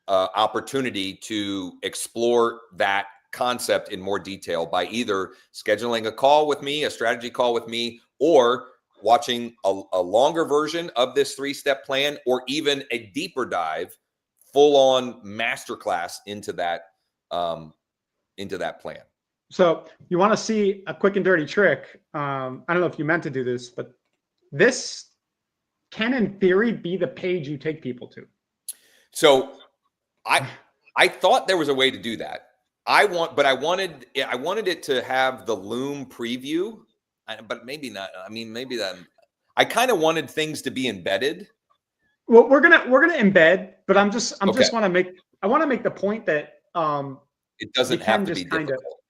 opportunity to explore that concept in more detail by either scheduling a call with me, a strategy call with me, or watching a longer version of this 3-step plan, or even a deeper dive, full-on masterclass into that plan. So you want to see a quick and dirty trick. I don't know if you meant to do this, but this can, in theory, be the page you take people to. So I thought there was a way to do that. I wanted it to have the Loom preview. But maybe not. I mean, maybe that. I kind of wanted things to be embedded. Well, we're gonna embed, but I want to make the point that it doesn't have to be difficult.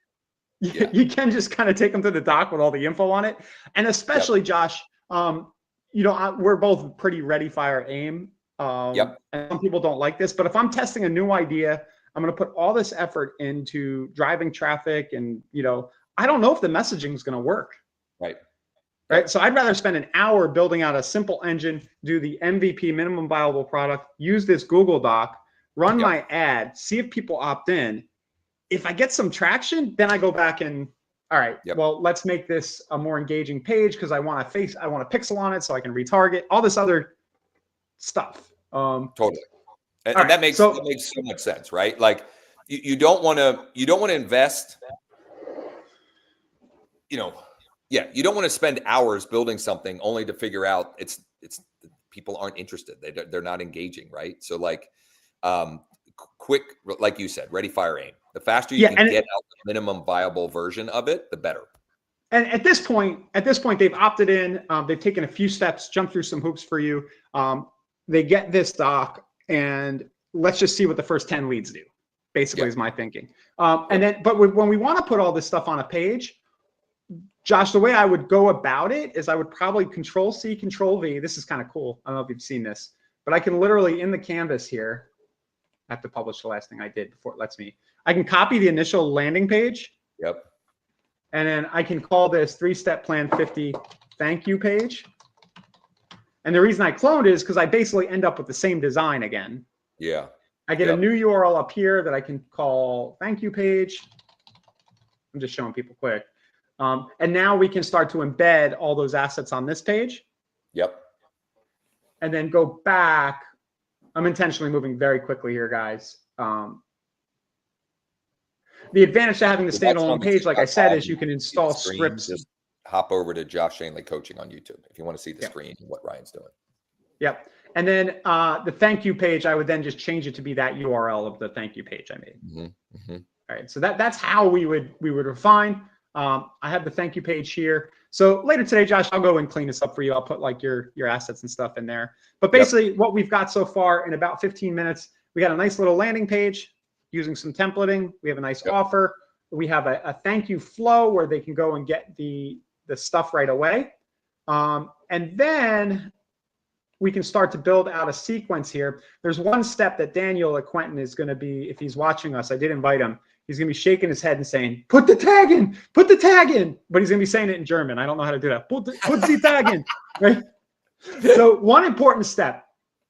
You can just kind of take them to the doc with all the info on it, and especially Josh, we're both pretty ready, fire, aim. And some people don't like this, but if I'm testing a new idea, I'm going to put all this effort into driving traffic, and I don't know if the messaging is going to work. Right. So I'd rather spend an hour building out a simple engine, do the MVP, minimum viable product, use this Google Doc, run my ad, see if people opt in. If I get some traction, then I go back and, all right, well, let's make this a more engaging page because I want a pixel on it so I can retarget, all this other stuff. Totally. And that makes so much sense, right? Like you don't want to invest, you don't want to spend hours building something only to figure out it's people aren't interested. They're not engaging, right? So like quick, like you said, ready, fire, aim. The faster you can get out the minimum viable version of it, the better. And at this point, they've opted in. They've taken a few steps, jumped through some hoops for you. They get this doc, and let's just see what the first 10 leads do. Basically, is my thinking. But when we want to put all this stuff on a page, Josh, the way I would go about it is I would probably Control-C, Control-V. This is kind of cool. I don't know if you've seen this, but I can literally in the canvas here. I have to publish the last thing I did before it lets me. I can copy the initial landing page. Yep. And then I can call this 3-step plan 50 thank you page. And the reason I cloned is because I basically end up with the same design again. Yeah. I get a new URL up here that I can call thank you page. I'm just showing people quick. And now we can start to embed all those assets on this page. Yep. And then go back. I'm intentionally moving very quickly here, guys. The advantage to having the standalone page, like I said, is you can install scripts. Just hop over to Josh Schoenly Coaching on YouTube if you want to see the screen and what Ryan's doing. Yep. And then the thank you page, I would then just change it to be that URL of the thank you page I made. All right. So that's how we would refine. I have the thank you page here. So later today, Josh, I'll go and clean this up for you. I'll put like your assets and stuff in there. But basically what we've got so far in about 15 minutes, we got a nice little landing page using some templating. We have a nice offer. We have a thank you flow where they can go and get the stuff right away. And then we can start to build out a sequence here. There's one step that Daniel at Quentin is going to be, if he's watching us, I did invite him. He's going to be shaking his head and saying, put the tag in, put the tag in. But he's going to be saying it in German. I don't know how to do that. Put the tag in, right? So one important step,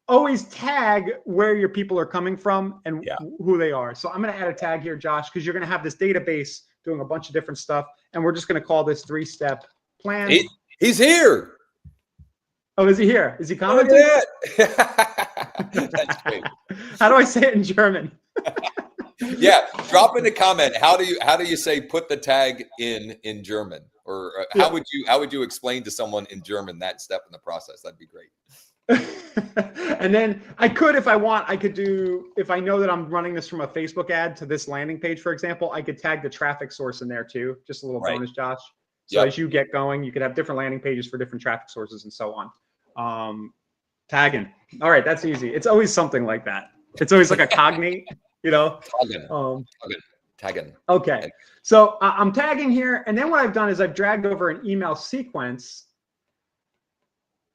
always tag where your people are coming from and who they are. So I'm going to add a tag here, Josh, because you're going to have this database doing a bunch of different stuff. And we're just going to call this 3-step plan. He's here. Oh, is he here? Is he commenting? Oh, yeah. That's great. How do I say it in German? Yeah, drop in the comment. How do you say put the tag in German, or how would you explain to someone in German that step in the process? That'd be great. And then I could, if I want, I could do, if I know that I'm running this from a Facebook ad to this landing page, for example, I could tag the traffic source in there too. Just a little bonus, Josh. So as you get going, you could have different landing pages for different traffic sources and so on. Tagging. All right, that's easy. It's always something like that. It's always like a cognate, you know. Tagging. Okay, so I'm tagging here, and then what I've done is I've dragged over an email sequence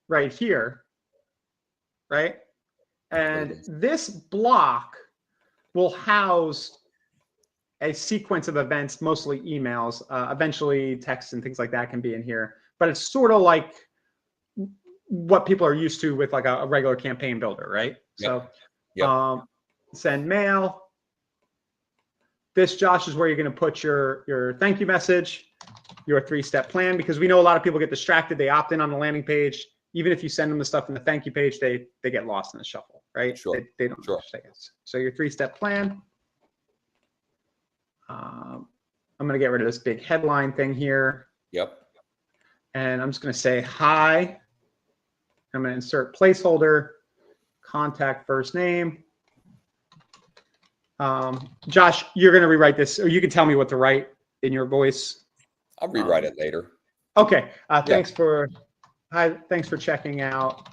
right here, right? And this block will house a sequence of events, mostly emails. Eventually, text and things like that can be in here, but it's sort of like what people are used to with like a regular campaign builder, right? So send mail. This, Josh, is where you're going to put your thank you message, your 3-step plan, because we know a lot of people get distracted. They opt in on the landing page. Even if you send them the stuff in the thank you page, they get lost in the shuffle, right? They don't say it. So your 3-step plan. I'm going to get rid of this big headline thing here. Yep. And I'm just going to say hi. I'm going to insert placeholder, contact first name. Josh, you're going to rewrite this, or you can tell me what to write in your voice. I'll rewrite it later. Okay. Thanks for checking out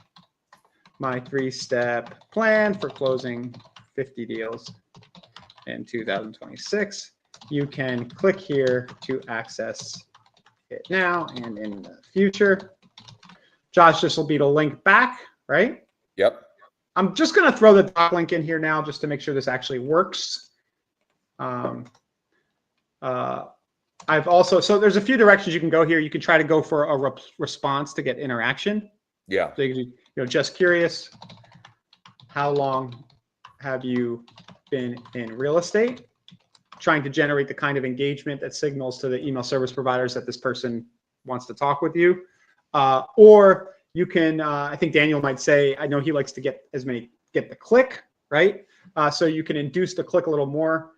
my 3-step plan for closing 50 deals in 2026. You can click here to access it now and in the future. Josh, this will be the link back, right? Yep. I'm just going to throw the doc link in here now just to make sure this actually works. I've also, so there's a few directions you can go here. You can try to go for a response to get interaction. Yeah. So you know, just curious, how long have you been in real estate? Trying to generate the kind of engagement that signals to the email service providers that this person wants to talk with you. Or you can, I think Daniel might say, I know he likes to get the click, right? So you can induce the click a little more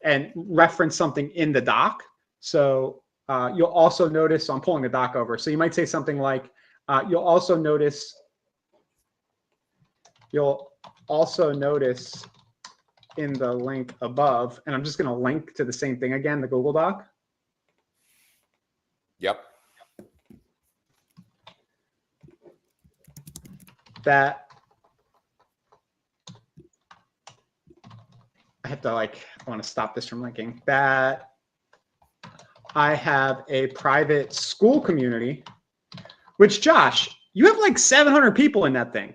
and reference something in the doc. So you'll also notice, so I'm pulling the doc over. So you might say something like, you'll also notice in the link above, and I'm just going to link to the same thing again, the Google Doc. Yep. That I have to I want to stop this from linking. That I have a private Skool community, which, Josh, you have like 700 people in that thing.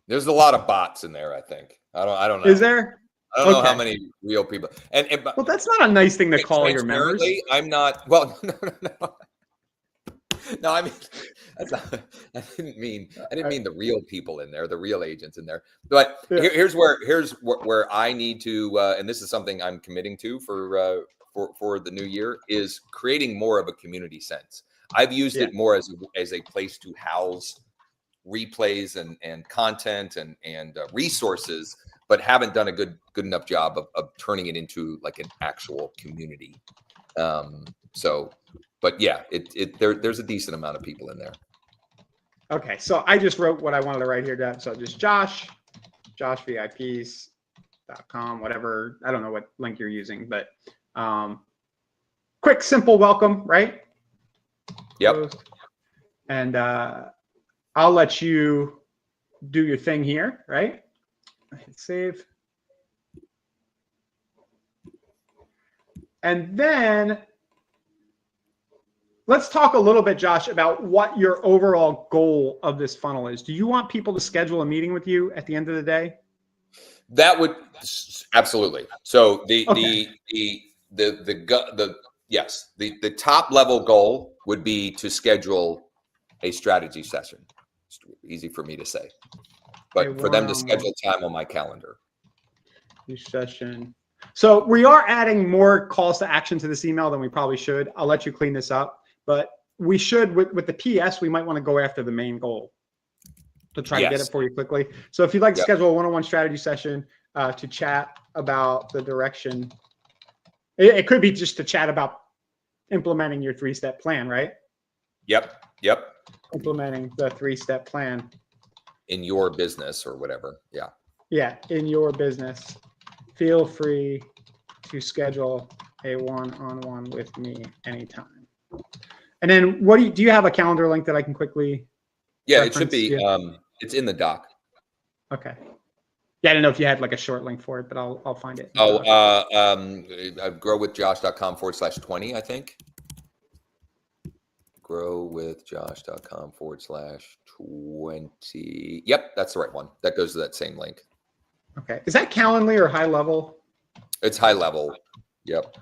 There's a lot of bots in there, I think. I don't know. Is there? I don't know how many real people. And well, that's not a nice thing to call your members. I'm not. Well, no. No, I mean, I didn't mean the real people in there, the real agents in there. But here's where I need to, and this is something I'm committing to for the new year, is creating more of a community sense. I've used it more as a place to house replays and content and resources, but haven't done a good enough job of turning it into like an actual community. But yeah, there's a decent amount of people in there. Okay, so I just wrote what I wanted to write here. So just joshvips.com, whatever. I don't know what link you're using, but quick, simple welcome, right? Yep. And I'll let you do your thing here, right? Hit save. And then let's talk a little bit, Josh, about what your overall goal of this funnel is. Do you want people to schedule a meeting with you at the end of the day? That would absolutely. So the top level goal would be to schedule a strategy session. It's easy for me to say, but for them to schedule time on my calendar. Session. So we are adding more calls to action to this email than we probably should. I'll let you clean this up, but we should, with the PS, we might want to go after the main goal to try to get it for you quickly. So if you'd like to schedule a one-on-one strategy session to chat about the direction, it could be just to chat about implementing your 3-step plan, right? Yep. Implementing the 3-step plan in your business or whatever. Yeah. Yeah, in your business. Feel free to schedule a one-on-one with me anytime. And then what do you have a calendar link that I can quickly it should be it's in the doc. Okay. Yeah, I don't know if you had like a short link for it, but I'll find it. growwithjosh.com/20, I think. growwithjosh.com/20. Yep, that's the right one. That goes to that same link. Okay. Is that Calendly or high level? It's high level. Yep.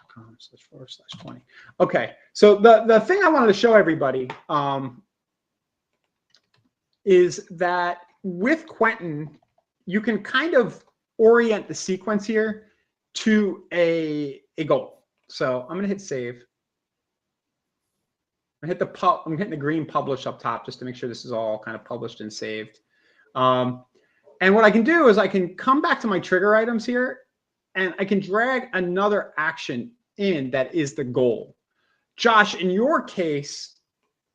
.com//20. Okay. So the thing I wanted to show everybody is that with Quentin, you can kind of orient the sequence here to a goal. So I'm going to hit save. I'm hitting the green publish up top just to make sure this is all kind of published and saved. And what I can do is I can come back to my trigger items here and I can drag another action in that is the goal. Josh, in your case,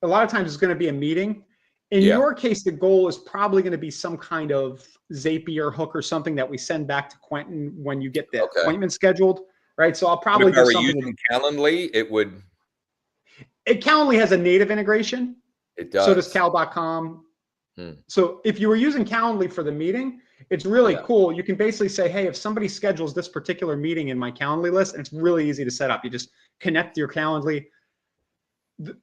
a lot of times it's going to be a meeting. In your case, the goal is probably going to be some kind of Zapier hook or something that we send back to Quentin when you get the appointment scheduled, right? So I'll probably do something. Using Calendly, it would. Calendly has a native integration. It does. So does cal.com. So if you were using Calendly for the meeting, it's really cool. You can basically say, hey, if somebody schedules this particular meeting in my Calendly list, and it's really easy to set up. You just connect your Calendly. Go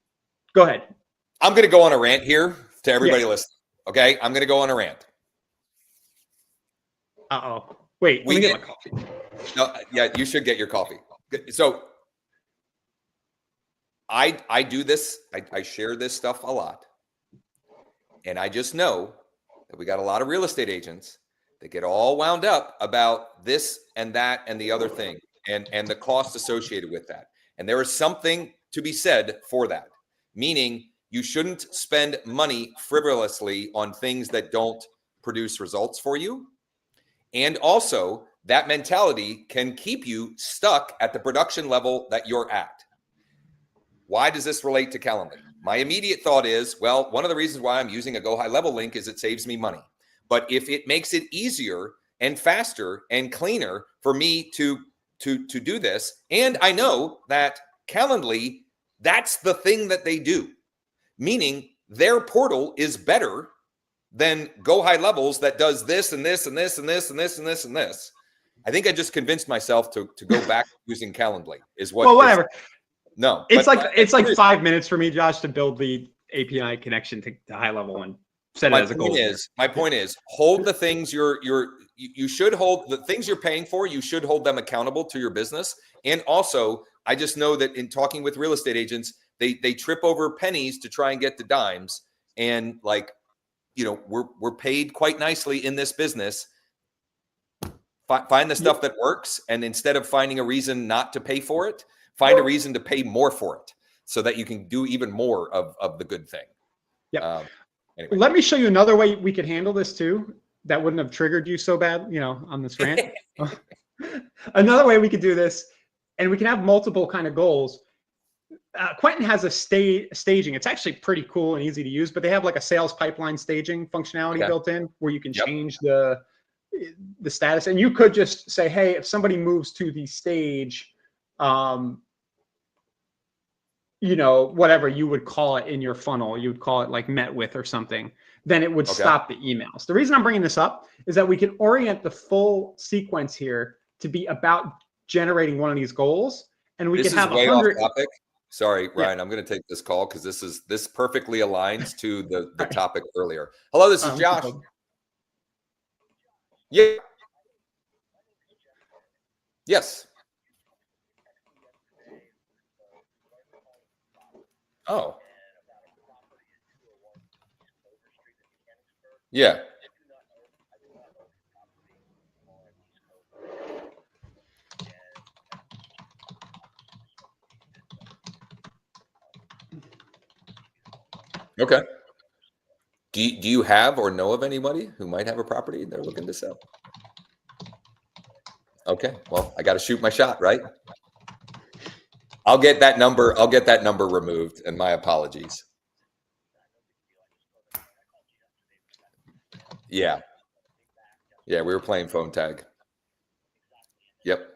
ahead. I'm going to go on a rant here to everybody listening. Okay. I'm going to go on a rant. Uh-oh. Wait, let me get my coffee. No, you should get your coffee. So I do this. I share this stuff a lot. And I just know that we got a lot of real estate agents that get all wound up about this and that and the other thing and the cost associated with that. And there is something to be said for that, meaning you shouldn't spend money frivolously on things that don't produce results for you. And also, that mentality can keep you stuck at the production level that you're at. Why does this relate to Calendly? My immediate thought is, well, one of the reasons why I'm using a Go High Level link is it saves me money. But if it makes it easier and faster and cleaner for me to do this, and I know that Calendly, that's the thing that they do, meaning their portal is better than Go High Levels that does this and this and this and this and this and this and this. I think I just convinced myself to go back using Calendly is what. Well, whatever. No, it's like 5 minutes for me, Josh, to build the API connection to High Level and set it as a goal. My point is, hold the things you should hold the things you're paying for. You should hold them accountable to your business. And also, I just know that in talking with real estate agents, they trip over pennies to try and get to dimes. And we're paid quite nicely in this business. Find the stuff that works, and instead of finding a reason not to pay for it, find a reason to pay more for it so that you can do even more of the good thing. Yeah. Anyway. Let me show you another way we could handle this too. That wouldn't have triggered you so bad, on this rant. Another way we could do this, and we can have multiple kind of goals. Quentin has a staging. It's actually pretty cool and easy to use, but they have like a sales pipeline staging functionality built in where you can change the status. And you could just say, hey, if somebody moves to the stage, whatever you would call it in your funnel, you would call it like met with or something, then it would stop the emails. The reason I'm bringing this up is that we can orient the full sequence here to be about generating one of these goals. And we can have 100. Topic. Sorry, Ryan, I'm going to take this call because this perfectly aligns to the topic earlier. Hello, this is Josh. Yeah. Yes. Oh. Yeah. Okay. Do you have or know of anybody who might have a property they're looking to sell? Okay. Well, I got to shoot my shot, right? I'll get that number removed, and my apologies. Yeah. Yeah, we were playing phone tag. Yep.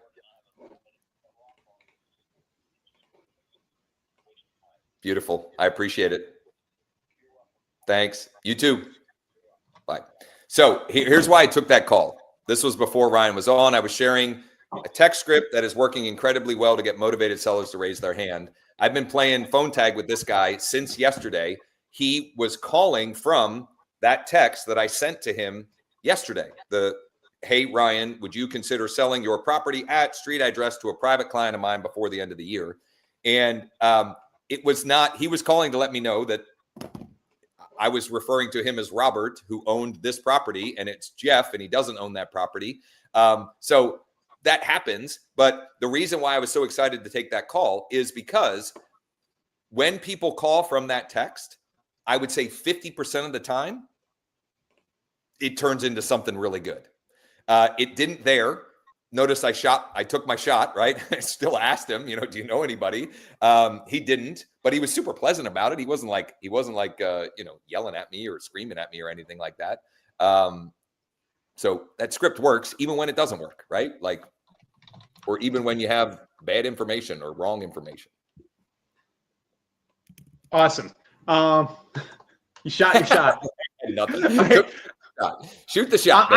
Beautiful. I appreciate it. Thanks. You too. Bye. So here's why I took that call. This was before Ryan was on. I was sharing a text script that is working incredibly well to get motivated sellers to raise their hand. I've been playing phone tag with this guy since yesterday. He was calling from that text that I sent to him yesterday. Hey, Ryan, would you consider selling your property at street address to a private client of mine before the end of the year? And it was not, he was calling to let me know that I was referring to him as Robert, who owned this property, and it's Jeff, and he doesn't own that property. So that happens. But the reason why I was so excited to take that call is because when people call from that text, I would say 50% of the time, it turns into something really good. It didn't there. Notice I took my shot, right? I still asked him, do you know anybody? He didn't, but he was super pleasant about it. He wasn't like, yelling at me or screaming at me or anything like that. So that script works even when it doesn't work, right? Or even when you have bad information or wrong information. Awesome. You shot your shot. Nothing. Shoot the shot.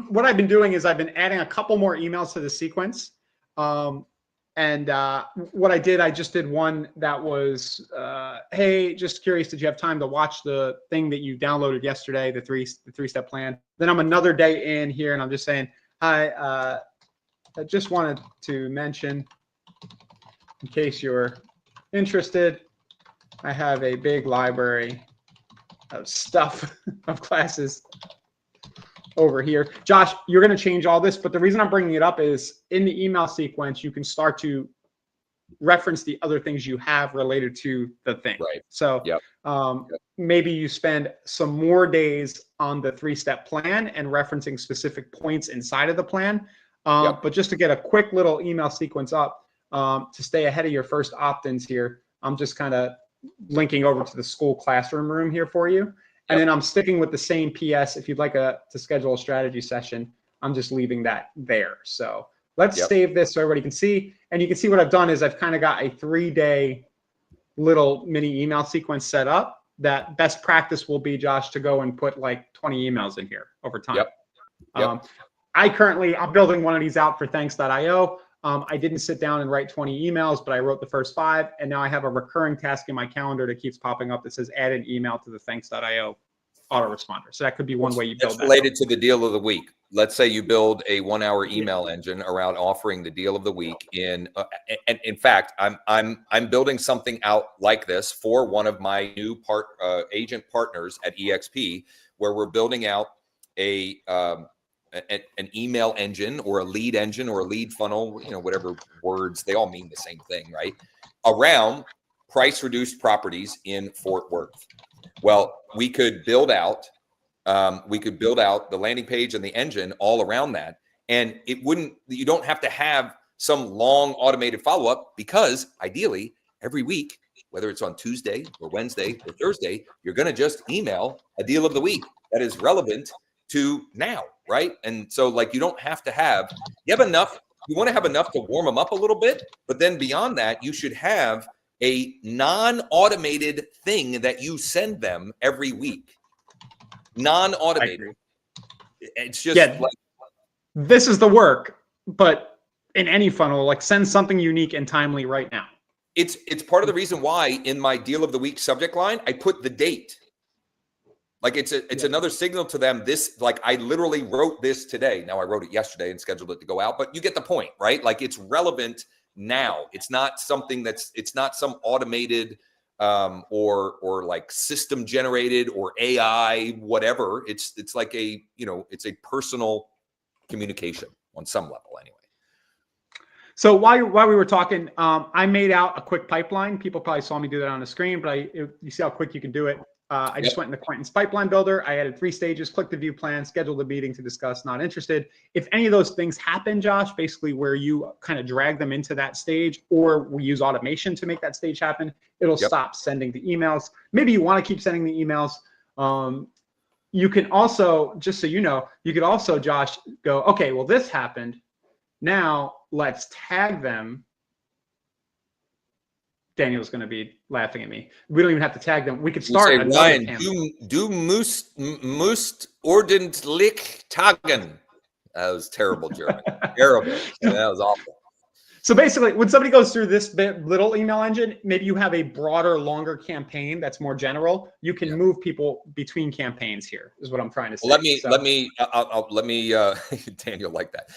What I've been doing is I've been adding a couple more emails to the sequence. What I did, I just did one that was, hey, just curious, did you have time to watch the thing that you downloaded yesterday, the three-step plan? Then I'm another day in here and I'm just saying, hi, I just wanted to mention, in case you're interested, I have a big library of stuff, of classes over here. Josh, you're going to change all this, but the reason I'm bringing it up is in the email sequence, you can start to reference the other things you have related to the thing. Right. So maybe you spend some more days on the three-step plan and referencing specific points inside of the plan. But just to get a quick little email sequence up to stay ahead of your first opt-ins here, I'm just kind of linking over to the Skool classroom room here for you. And then I'm sticking with the same PS. If you'd like to schedule a strategy session, I'm just leaving that there. So let's save this so everybody can see. And you can see what I've done is I've kind of got a 3-day little mini email sequence set up. That best practice will be, Josh, to go and put like 20 emails in here over time. I'm building one of these out for thanks.io. I didn't sit down and write 20 emails, but I wrote the first 5. And now I have a recurring task in my calendar that keeps popping up that says add an email to the thanks.io autoresponder. So that could be one way you build that. Related to the deal of the week. Let's say you build a 1-hour email engine around offering the deal of the week. And in fact, I'm building something out like this for one of my new agent partners at EXP, where we're building out an email engine or a lead engine or a lead funnel, whatever words, they all mean the same thing, right? Around price reduced properties in Fort Worth. Well, we could build out the landing page and the engine all around that. And you don't have to have some long automated follow-up, because ideally every week, whether it's on Tuesday or Wednesday or Thursday, you're going to just email a deal of the week that is relevant to now, right? And so you don't have to have, you want to have enough to warm them up a little bit, but then beyond that, you should have a non-automated thing that you send them every week. Non-automated. It's just like, this is the work, but in any funnel, like send something unique and timely right now. It's part of the reason why in my deal of the week subject line, I put the date. Like it's another signal to them. This, like, I literally wrote this today. Now I wrote it yesterday and scheduled it to go out, but you get the point, right? Like it's relevant now. It's not something it's not some automated or like system generated or AI, whatever. It's like it's a personal communication on some level anyway. So while we were talking, I made out a quick pipeline. People probably saw me do that on the screen, but you see how quick you can do it. I just went into Quentin's pipeline builder. I added 3 stages, click the view plan, scheduled a meeting to discuss, not interested. If any of those things happen, Josh, basically where you kind of drag them into that stage, or we use automation to make that stage happen, it'll stop sending the emails. Maybe you want to keep sending the emails. You can also, just so you know, you could also, Josh, go, okay, well, this happened. Now let's tag them. Daniel's going to be laughing at me. We don't even have to tag them. We could start another Ryan, campaign. du musst ordentlich tagen. That was terrible German. Terrible. Yeah, that was awful. So basically, when somebody goes through this little email engine, maybe you have a broader, longer campaign that's more general. You can move people between campaigns here, is what I'm trying to say. Well, let me, Daniel, like that.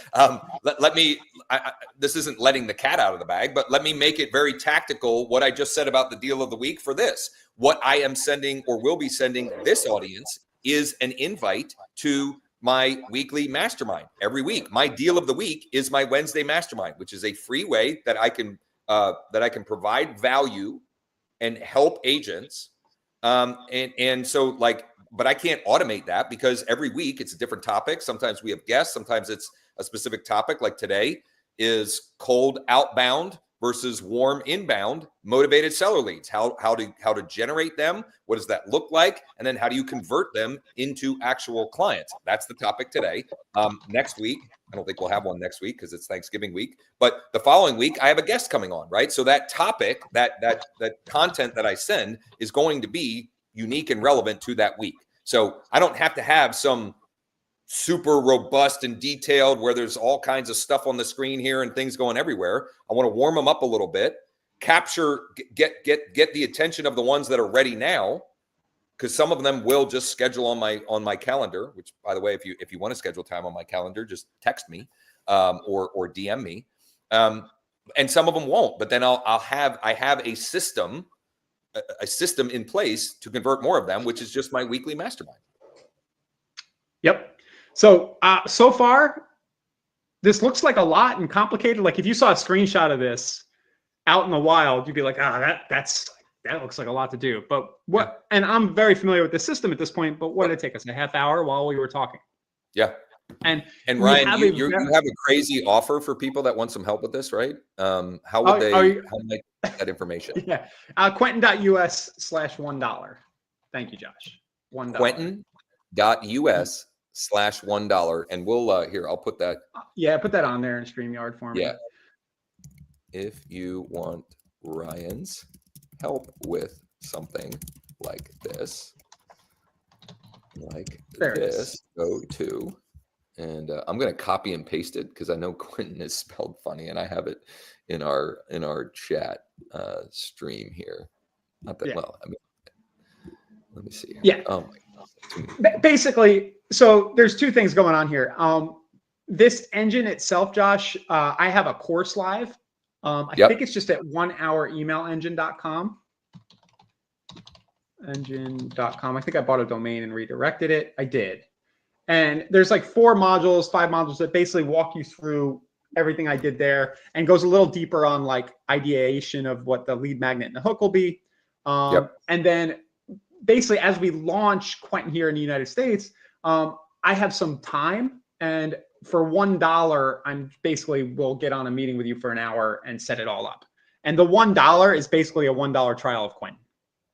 This isn't letting the cat out of the bag, but let me make it very tactical. What I just said about the deal of the week for this, what I am sending or will be sending this audience is an invite to my weekly mastermind every week. My deal of the week is my Wednesday mastermind, which is a free way that I can provide value and help agents. And so like, but I can't automate that because every week it's a different topic. Sometimes we have guests. Sometimes it's a specific topic. Like today is cold outbound versus warm inbound motivated seller leads. How to generate them? What does that look like? And then how do you convert them into actual clients? That's the topic today. Next week, I don't think we'll have one next week because it's Thanksgiving week. But the following week, I have a guest coming on, right? So that topic, that content that I send is going to be unique and relevant to that week. So I don't have to have some super robust and detailed where there's all kinds of stuff on the screen here and things going everywhere. I want to warm them up a little bit, capture, get the attention of the ones that are ready now, because some of them will just schedule on my calendar, which, by the way, if you want to schedule time on my calendar, just text me or DM me. And some of them won't, but then I have a system in place to convert more of them, which is just my weekly mastermind. Yep. So, so far, this looks like a lot and complicated. Like if you saw a screenshot of this out in the wild, you'd be like, that looks like a lot to do. But what, and I'm very familiar with the system at this point, but what did it take us? A half hour while we were talking? Yeah. And Ryan, you have a crazy offer for people that want some help with this, right? How would they get that information? Yeah. Quentin.us/$1. Thank you, Josh. $1. Quentin.us/$1. And we'll, here, I'll put that. Yeah, put that on there in StreamYard for me. Yeah. If you want Ryan's help with something like this, go to, and I'm going to copy and paste it because I know Quentin is spelled funny and I have it in our chat stream here. Not that well. I mean, let me see here. Yeah. Oh my God. Basically, so there's two things going on here. This engine itself, Josh, I have a course live. I think it's just at 1houremailengine.com. Engine.com. I think I bought a domain and redirected it. I did. And there's like 5 modules that basically walk you through everything I did there and goes a little deeper on like ideation of what the lead magnet and the hook will be. And then basically as we launch Quentin here in the United States, I have some time, and for $1, I'm basically will get on a meeting with you for an hour and set it all up. And the $1 is basically a $1 trial of Quentin.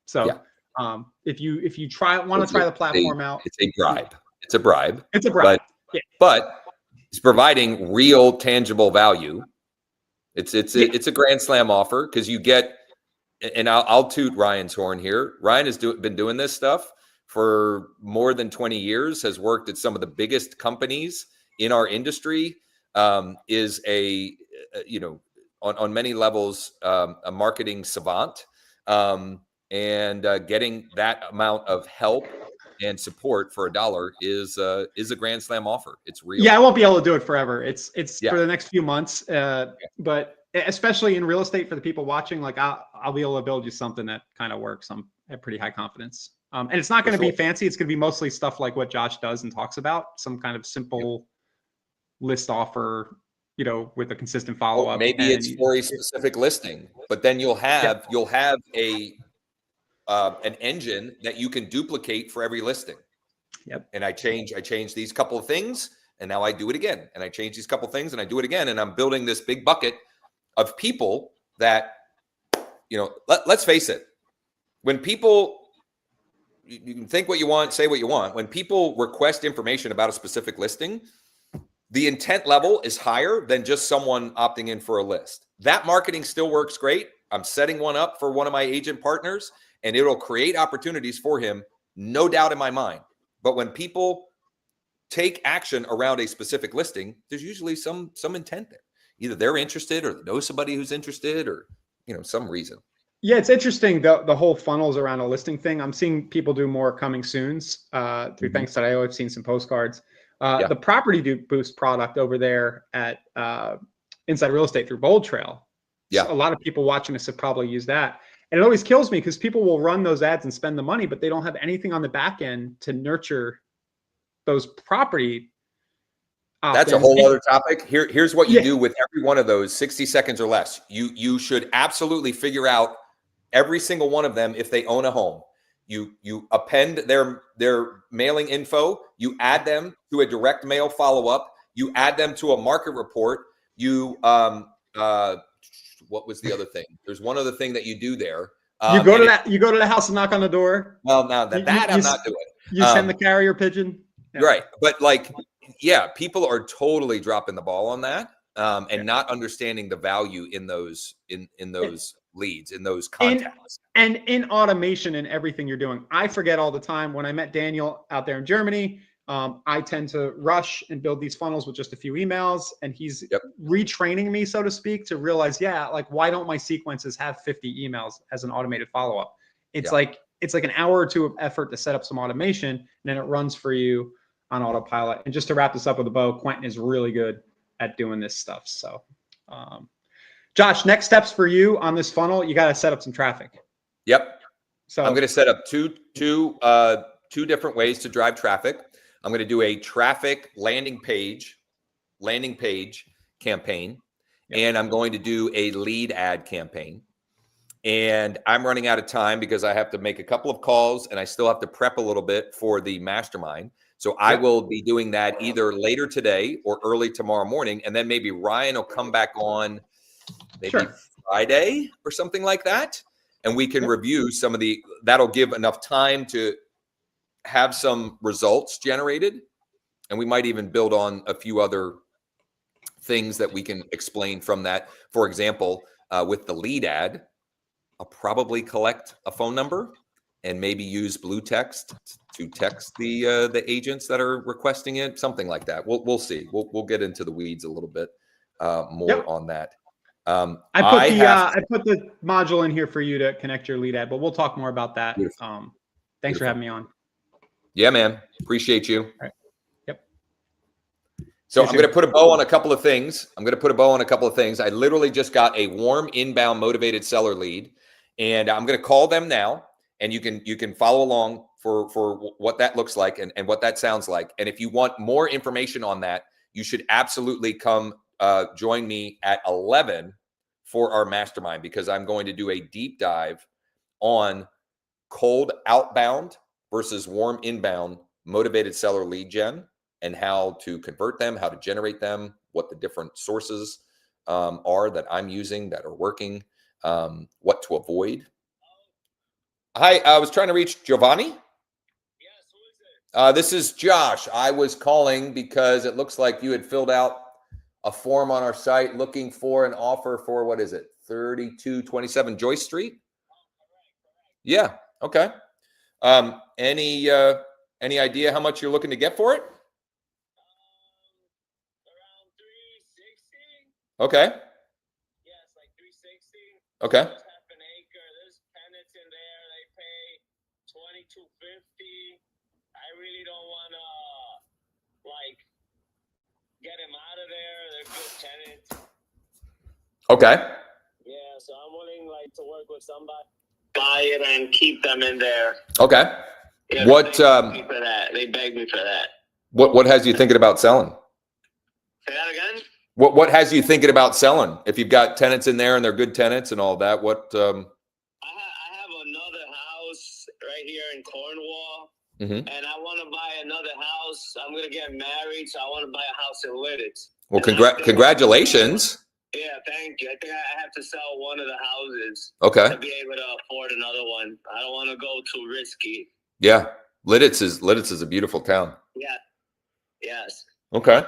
So if you want to try the platform out, it's a bribe. It's a bribe. It's a bribe. But it's providing real tangible value. It's a grand slam offer because you get and I'll toot Ryan's horn here. Ryan has been doing this stuff for more than 20 years, has worked at some of the biggest companies in our industry, is on many levels, a marketing savant, and getting that amount of help and support for $1 is a grand slam offer. It's real. Yeah, I won't be able to do it forever. It's Yeah. for the next few months, but especially in real estate for the people watching, like I'll be able to build you something that kind of works. I'm at pretty high confidence. And it's not going to be fancy. It's going to be mostly stuff like what Josh does and talks about, some kind of simple list offer, with a consistent follow-up. Maybe it's for a specific listing, but then you'll have an engine that you can duplicate for every listing. Yep. And I change these couple of things, and now I do it again. And I change these couple of things, and I do it again. And I'm building this big bucket of people that, let's face it. When people, you can think what you want, say what you want. When people request information about a specific listing, the intent level is higher than just someone opting in for a list. That marketing still works great. I'm setting one up for one of my agent partners, and it'll create opportunities for him, no doubt in my mind. But when people take action around a specific listing, there's usually some intent there. Either they're interested, or they know somebody who's interested, or some reason. Yeah, it's interesting, the whole funnels around a listing thing. I'm seeing people do more coming soons through Thanks.io. I've seen some postcards. The Property Boost product over there at Inside Real Estate through Bold Trail. Yeah. So a lot of people watching this have probably used that. And it always kills me because people will run those ads and spend the money, but they don't have anything on the back end to nurture those property That's a whole other topic. Here's what you do with every one of those, 60 seconds or less. You should absolutely figure out every single one of them if they own a home. You append their mailing info. You add them to a direct mail follow-up. You add them to a market report. What was the other thing? There's one other thing that you do there. You go to the house and knock on the door. Well, now I'm not doing. You send the carrier pigeon. Yeah. Right. But people are totally dropping the ball on that, and not understanding the value in those leads, in those contacts. And in automation and everything you're doing. I forget all the time. When I met Daniel out there in Germany, I tend to rush and build these funnels with just a few emails, and he's retraining me, so to speak, to realize, why don't my sequences have 50 emails as an automated follow-up? It's like an hour or two of effort to set up some automation, and then it runs for you on autopilot. And just to wrap this up with a bow, Quentin is really good at doing this stuff. So, Josh, next steps for you on this funnel, you got to set up some traffic. Yep. So I'm going to set up two different ways to drive traffic. I'm going to do a traffic landing page campaign, and I'm going to do a lead ad campaign. And I'm running out of time because I have to make a couple of calls, and I still have to prep a little bit for the mastermind. So I will be doing that either later today or early tomorrow morning. And then maybe Ryan will come back on maybe Friday or something like that. And we can review some of that'll give enough time to have some results generated. And we might even build on a few other things that we can explain from that. For example, with the lead ad, I'll probably collect a phone number and maybe use blue text to text the agents that are requesting it, something like that. We'll see. We'll get into the weeds a little bit more on that. I put the module in here for you to connect your lead ad, but we'll talk more about that. Thanks for having me on. Yeah, man. Appreciate you. All right. Yep. So I'm going to put a bow on a couple of things. I literally just got a warm inbound motivated seller lead, and I'm going to call them now. And you can follow along for what that looks like and what that sounds like. And if you want more information on that, you should absolutely come join me at 11 for our mastermind, because I'm going to do a deep dive on cold outbound versus warm inbound motivated seller lead gen, and how to convert them, how to generate them, what the different sources are that I'm using that are working, what to avoid. Hi, I was trying to reach Giovanni. Yes, who is it? This is Josh. I was calling because it looks like you had filled out a form on our site looking for an offer for, what is it, 3227 Joyce Street? Oh, Yeah. Okay. Any idea how much you're looking to get for it? Around 360. Okay. Yeah, it's like 360. Okay. It's half an acre. There's tenants in there. They pay $22.50. I really don't wanna like get them out of there. They're good tenants. Okay. Yeah, so I'm willing like to work with somebody, buy it and keep them in there. Okay. Yeah, What they beg me for that. They beg me for that. what has you thinking about selling? Say that again. What has you thinking about selling? If you've got tenants in there and they're good tenants and all that, what? I have another house right here in Cornwall, Mhm. and I want to buy another house. I'm gonna get married, so I want to buy a house in Lidditz. Well, And I think- congratulations. Yeah, thank you. I think I have to sell one of the houses Okay. to be able to afford another one. I don't want to go too risky. Yeah. Lidditz is a beautiful town. Yeah. Yes. Okay.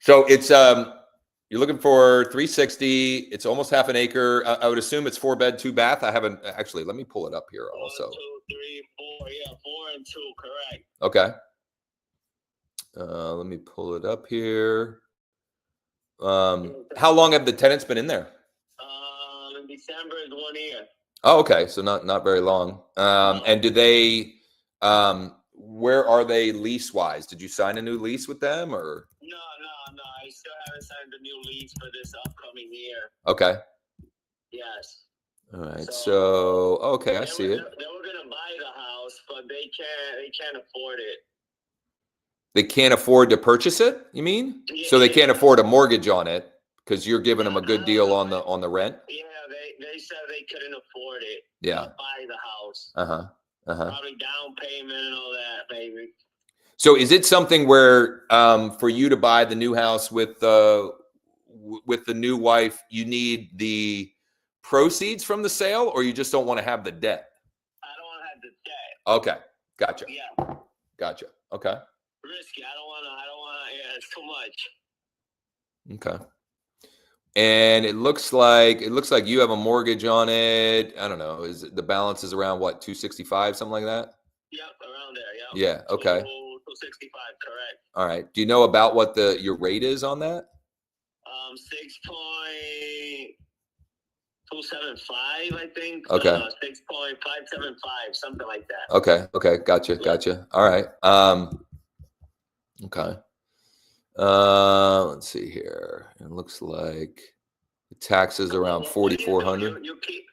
So it's you're looking for 360. It's almost half an acre. I would assume it's 4-bed, 2-bath. I haven't actually. Let me pull it up here also. 1, 2, 3, 4. Yeah, 4 and 2. Correct. Okay. Let me pull it up here. How long have the tenants been in there? In December is 1 year. Oh, okay. So not very long. And do they? Where are they lease wise? Did you sign a new lease with them or? No. I still haven't signed the new lease for this upcoming year. Okay. Yes. All right. So okay, I see it. They were gonna buy the house, but they can't afford it. They can't afford to purchase it, you mean? So they can't afford a mortgage on it because you're giving them a good deal on the rent? Yeah, they said they couldn't afford it. Yeah. Buy the house. Probably down payment and all that, baby. So is it something where for you to buy the new house with the new wife, you need the proceeds from the sale or you just don't want to have the debt? I don't want to have the debt. Okay. Gotcha. Yeah. Gotcha. Okay. Risky. I don't want to, yeah, it's too much. Okay. And it looks like you have a mortgage on it. I don't know. The balance is around what, 265, something like that? Yep, around there. Yep. Yeah. Okay. 265, correct. All right. Do you know about what your rate is on that? 6.275, I think. Okay. 6.575, something like that. Okay. Okay. Gotcha. All right. Okay. Let's see here. It looks like the taxes around 4,400. You keep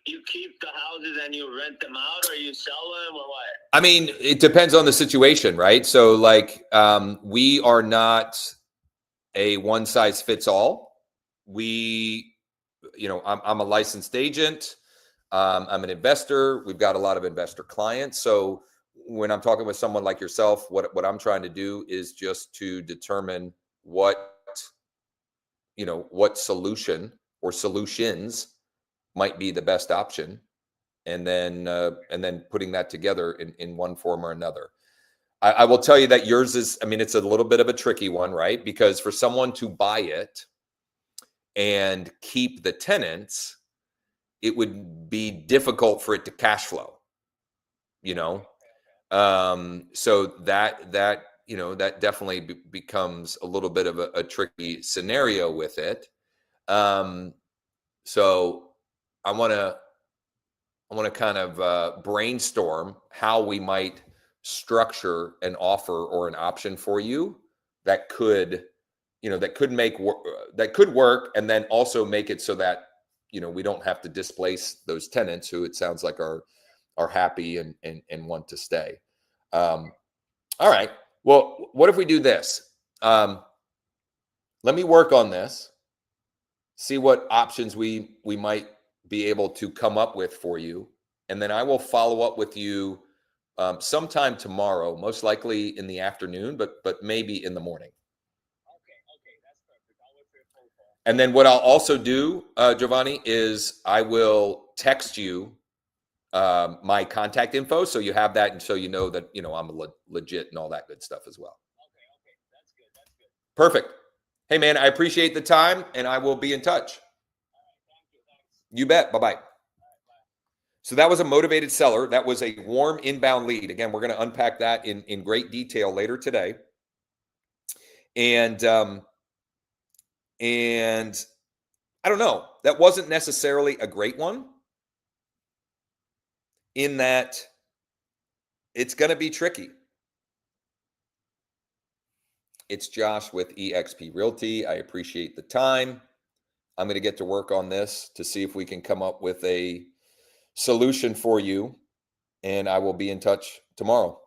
the houses and you rent them out, or you sell them, or what? I mean, it depends on the situation, right? So, like, we are not a one size fits all. I'm a licensed agent. I'm an investor. We've got a lot of investor clients. So when I'm talking with someone like yourself, what I'm trying to do is just to determine what solution or solutions might be the best option. And then putting that together in one form or another. I will tell you that yours is, I mean, it's a little bit of a tricky one, right? Because for someone to buy it and keep the tenants, it would be difficult for it to cash flow, so that definitely becomes a little bit of a tricky scenario with it. So I want to kind of brainstorm how we might structure an offer or an option for you that could work, and then also make it so that we don't have to displace those tenants who it sounds like are happy and want to stay. All right. Well, what if we do this? Let me work on this, see what options we might be able to come up with for you, and then I will follow up with you sometime tomorrow, most likely in the afternoon, but maybe in the morning. Okay, that's perfect. I'll wait for your phone call. And then what I'll also do, Giovanni, is I will text you my contact info, so you have that, and so you know that I'm legit and all that good stuff as well. Okay, that's good. Perfect. Hey man, I appreciate the time, and I will be in touch. All right, thank you. You bet. Bye-bye. So that was a motivated seller. That was a warm inbound lead. Again, we're going to unpack that in great detail later today. And I don't know, that wasn't necessarily a great one, in that it's going to be tricky. It's Josh with EXP Realty. I appreciate the time. I'm going to get to work on this to see if we can come up with a solution for you, and I will be in touch tomorrow.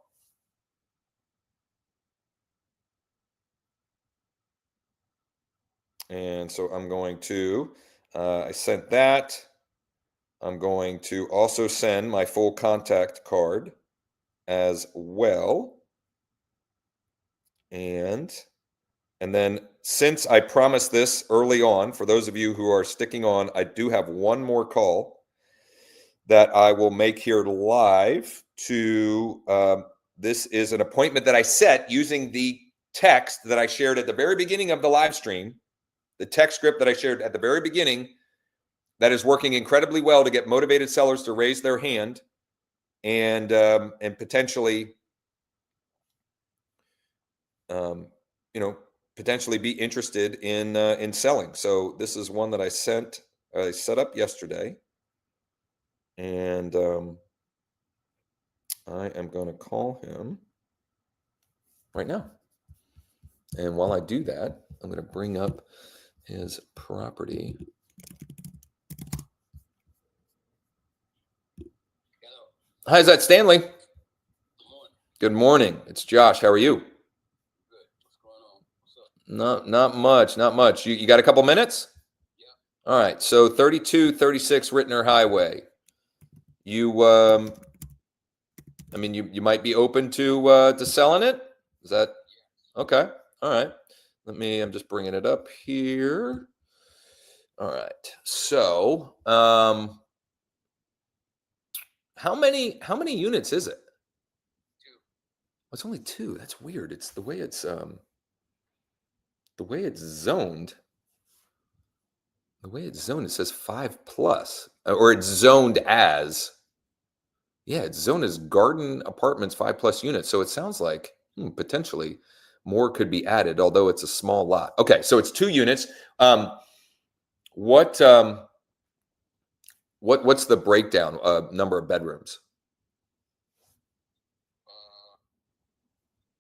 And so I'm going to, I sent that. I'm going to also send my full contact card as well. And then, since I promised this early on, for those of you who are sticking on, I do have one more call that I will make here live to, this is an appointment that I set using the text that I shared at the very beginning of the live stream, the text script that I shared at the very beginning, that is working incredibly well to get motivated sellers to raise their hand and potentially, potentially be interested in selling. So this is one that I set up yesterday, and I am going to call him right now. And while I do that, I'm going to bring up his property. Hi, is that Stanley? Good morning. It's Josh. How are you? Good. What's going on? What's up? Not much. Not much. You got a couple minutes? Yeah. All right. So 3236 Rittner Highway. You might be open to selling it. Is that okay? All right. I'm just bringing it up here. All right. So, how many units is it? 2. It's only 2. That's weird. It's the way it's zoned. The way it's zoned, it says 5+, or it's zoned as. Yeah, it's zoned as garden apartments, 5+ units. So it sounds like potentially more could be added, although it's a small lot. Okay, so it's 2 units. What's the breakdown number of bedrooms?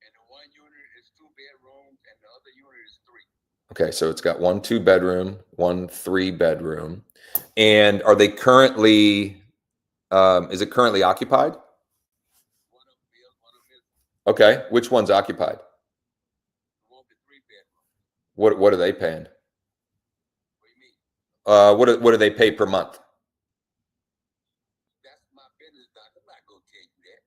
And the one unit is 2 bedrooms, and the other unit is 3. Okay, so it's got 1 2-bedroom, 1 3-bedroom, and are they currently? Is it currently occupied? One of them is, one of them is. Okay, which one's occupied? The one with 3 bedrooms. What are they paying? What do you mean? What do they pay per month? That's my business, Doc. I'm not gonna tell you that.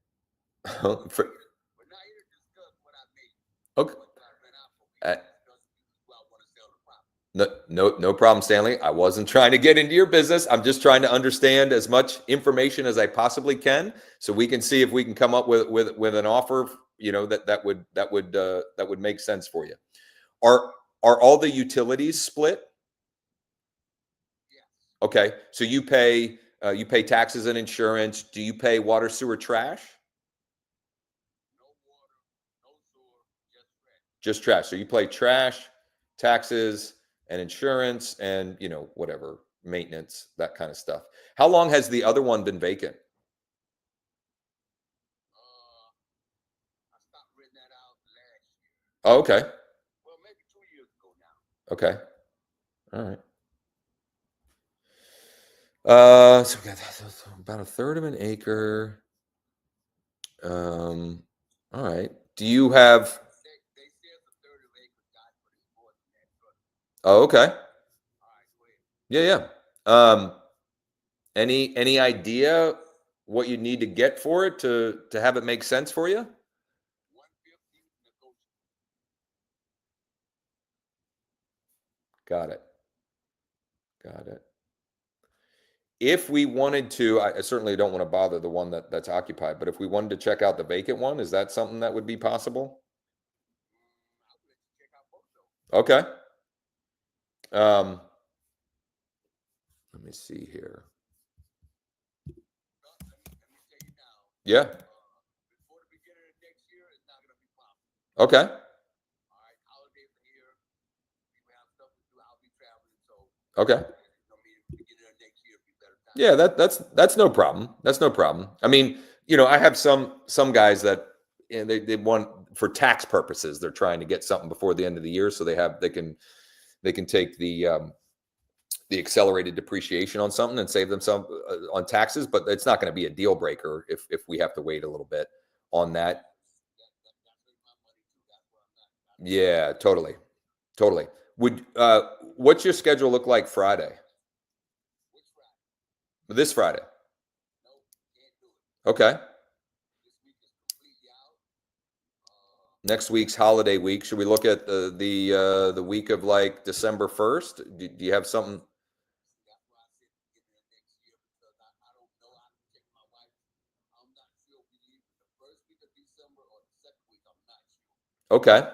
We're not here to discuss what I made. Okay. What I rent out for. We discuss who I want to sell the property. No problem, Stanley. I wasn't trying to get into your business. I'm just trying to understand as much information as I possibly can, so we can see if we can come up with an offer, that would make sense for you. Are all the utilities split? Yes. Okay, so you pay taxes and insurance. Do you pay water, sewer, trash? No water, no sewer, just trash. Just trash. So you pay trash, taxes, and insurance, and whatever, maintenance, that kind of stuff. How long has the other one been vacant? I stopped renting that out last year. Oh, okay. Well, maybe 2 years ago now. Okay. All right. So we got about 1/3 of an acre. All right. Do you have? They said the 1/3 of acre got, but it's more than that. But, Oh, okay. all right, go ahead. Yeah. Any idea what you need to get for it to have it make sense for you? 150 negotiable. Got it. If we wanted to, I certainly don't want to bother the one that's occupied, but if we wanted to check out the vacant one, is that something that would be possible? I would let you check out both of them. Okay. Let me see here. Yeah. Before the beginning of next year, it's not gonna be possible. Okay. All right, holidays are here. People have stuff to do. I'll be traveling, so Okay. I mean, beginning of next year will be better time. Yeah, that's no problem. That's no problem. I mean, I have some guys that they want, for tax purposes, they're trying to get something before the end of the year, so they can take the accelerated depreciation on something and save them some on taxes, but it's not going to be a deal breaker if we have to wait a little bit on that. Yeah, totally. What's your schedule look like Friday? This Friday. Okay. Next week's holiday week. Should we look at the week of like December 1st? Do you have something? Okay.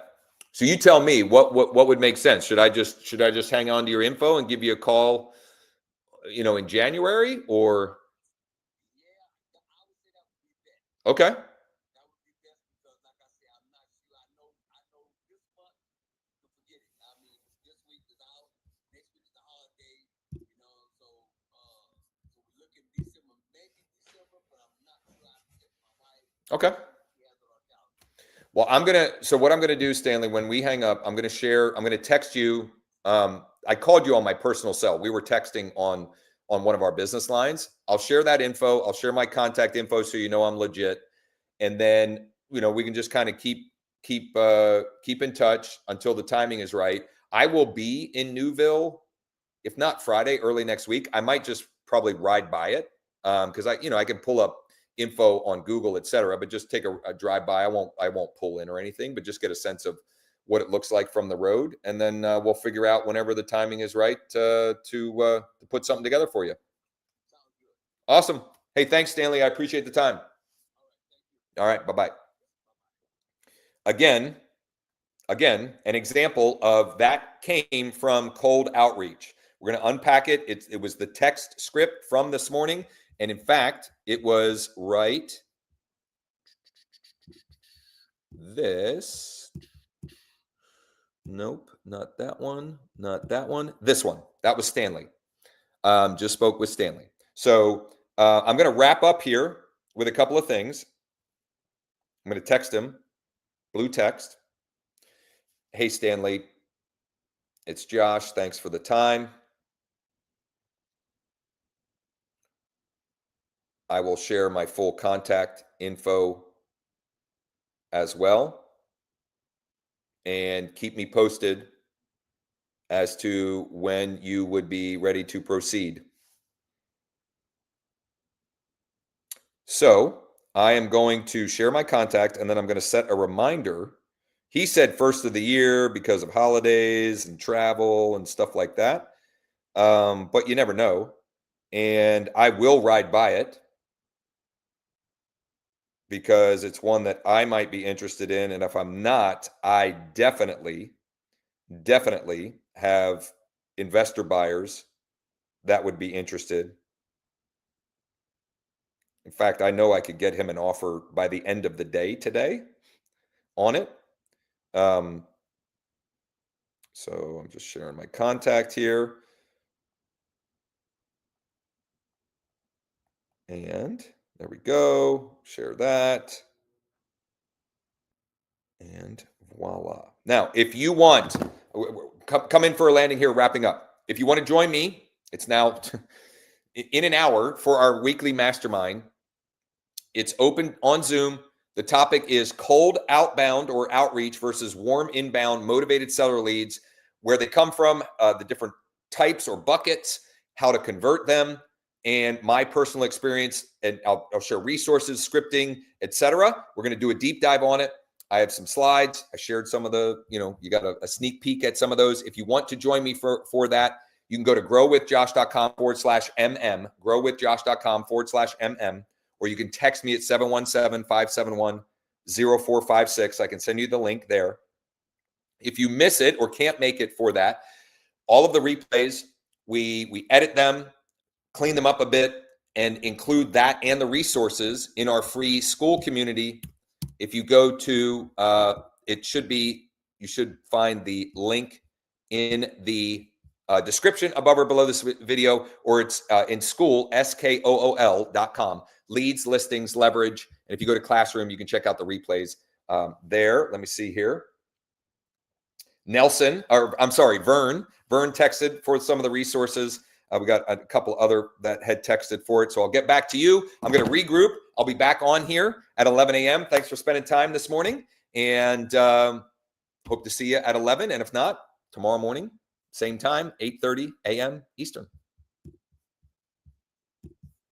So you tell me what would make sense. Should I just hang on to your info and give you a call, in January, or? Okay. Okay. Well, so what I'm going to do, Stanley, when we hang up, I'm going to text you. I called you on my personal cell. We were texting on one of our business lines. I'll share that info. I'll share my contact info so I'm legit. And then, we can just kind of keep in touch until the timing is right. I will be in Newville, if not Friday, early next week. I might just probably ride by it because I can pull up info on Google, etc. But just take a drive by. I won't pull in or anything, but just get a sense of what it looks like from the road, and then we'll figure out whenever the timing is right to put something together for you. Awesome. Hey, thanks, Stanley. I appreciate the time. All right. Bye-bye. Again, an example of that came from cold outreach. We're going to unpack it. It was the text script from this morning. And in fact, it was right this. Nope, not that one. Not that one. This one. That was Stanley. Just spoke with Stanley. So I'm going to wrap up here with a couple of things. I'm going to text him. Blue text. Hey, Stanley. It's Josh. Thanks for the time. I will share my full contact info as well, and keep me posted as to when you would be ready to proceed. So I am going to share my contact, and then I'm going to set a reminder. He said first of the year because of holidays and travel and stuff like that. But you never know. And I will ride by it, because it's one that I might be interested in. And if I'm not, I definitely have investor buyers that would be interested. In fact, I know I could get him an offer by the end of the day today on it. So I'm just sharing my contact here. And there we go. Share that. And voila. Now, if you want, come in for a landing here, wrapping up. If you want to join me, it's now in an hour for our weekly mastermind. It's open on Zoom. The topic is cold outbound or outreach versus warm inbound motivated seller leads, where they come from, the different types or buckets, how to convert them, and my personal experience. And I'll share resources, scripting, etc. We're going to do a deep dive on it. I have some slides. I shared some of the, you got a sneak peek at some of those. If you want to join me for that, you can go to growwithjosh.com/MM, growwithjosh.com/MM, or you can text me at 717-571-0456. I can send you the link there. If you miss it or can't make it for that, all of the replays, we edit them, clean them up a bit, and include that and the resources in our free Skool community. If you go to, it should be, you should find the link in the description above or below this video, or it's in Skool, Skool.com, leads, listings, leverage. And if you go to classroom, you can check out the replays there. Let me see here. Vern texted for some of the resources. We got a couple other that had texted for it. So I'll get back to you. I'm going to regroup. I'll be back on here at 11 a.m. Thanks for spending time this morning. And hope to see you at 11. And if not, tomorrow morning, same time, 8:30 a.m. Eastern.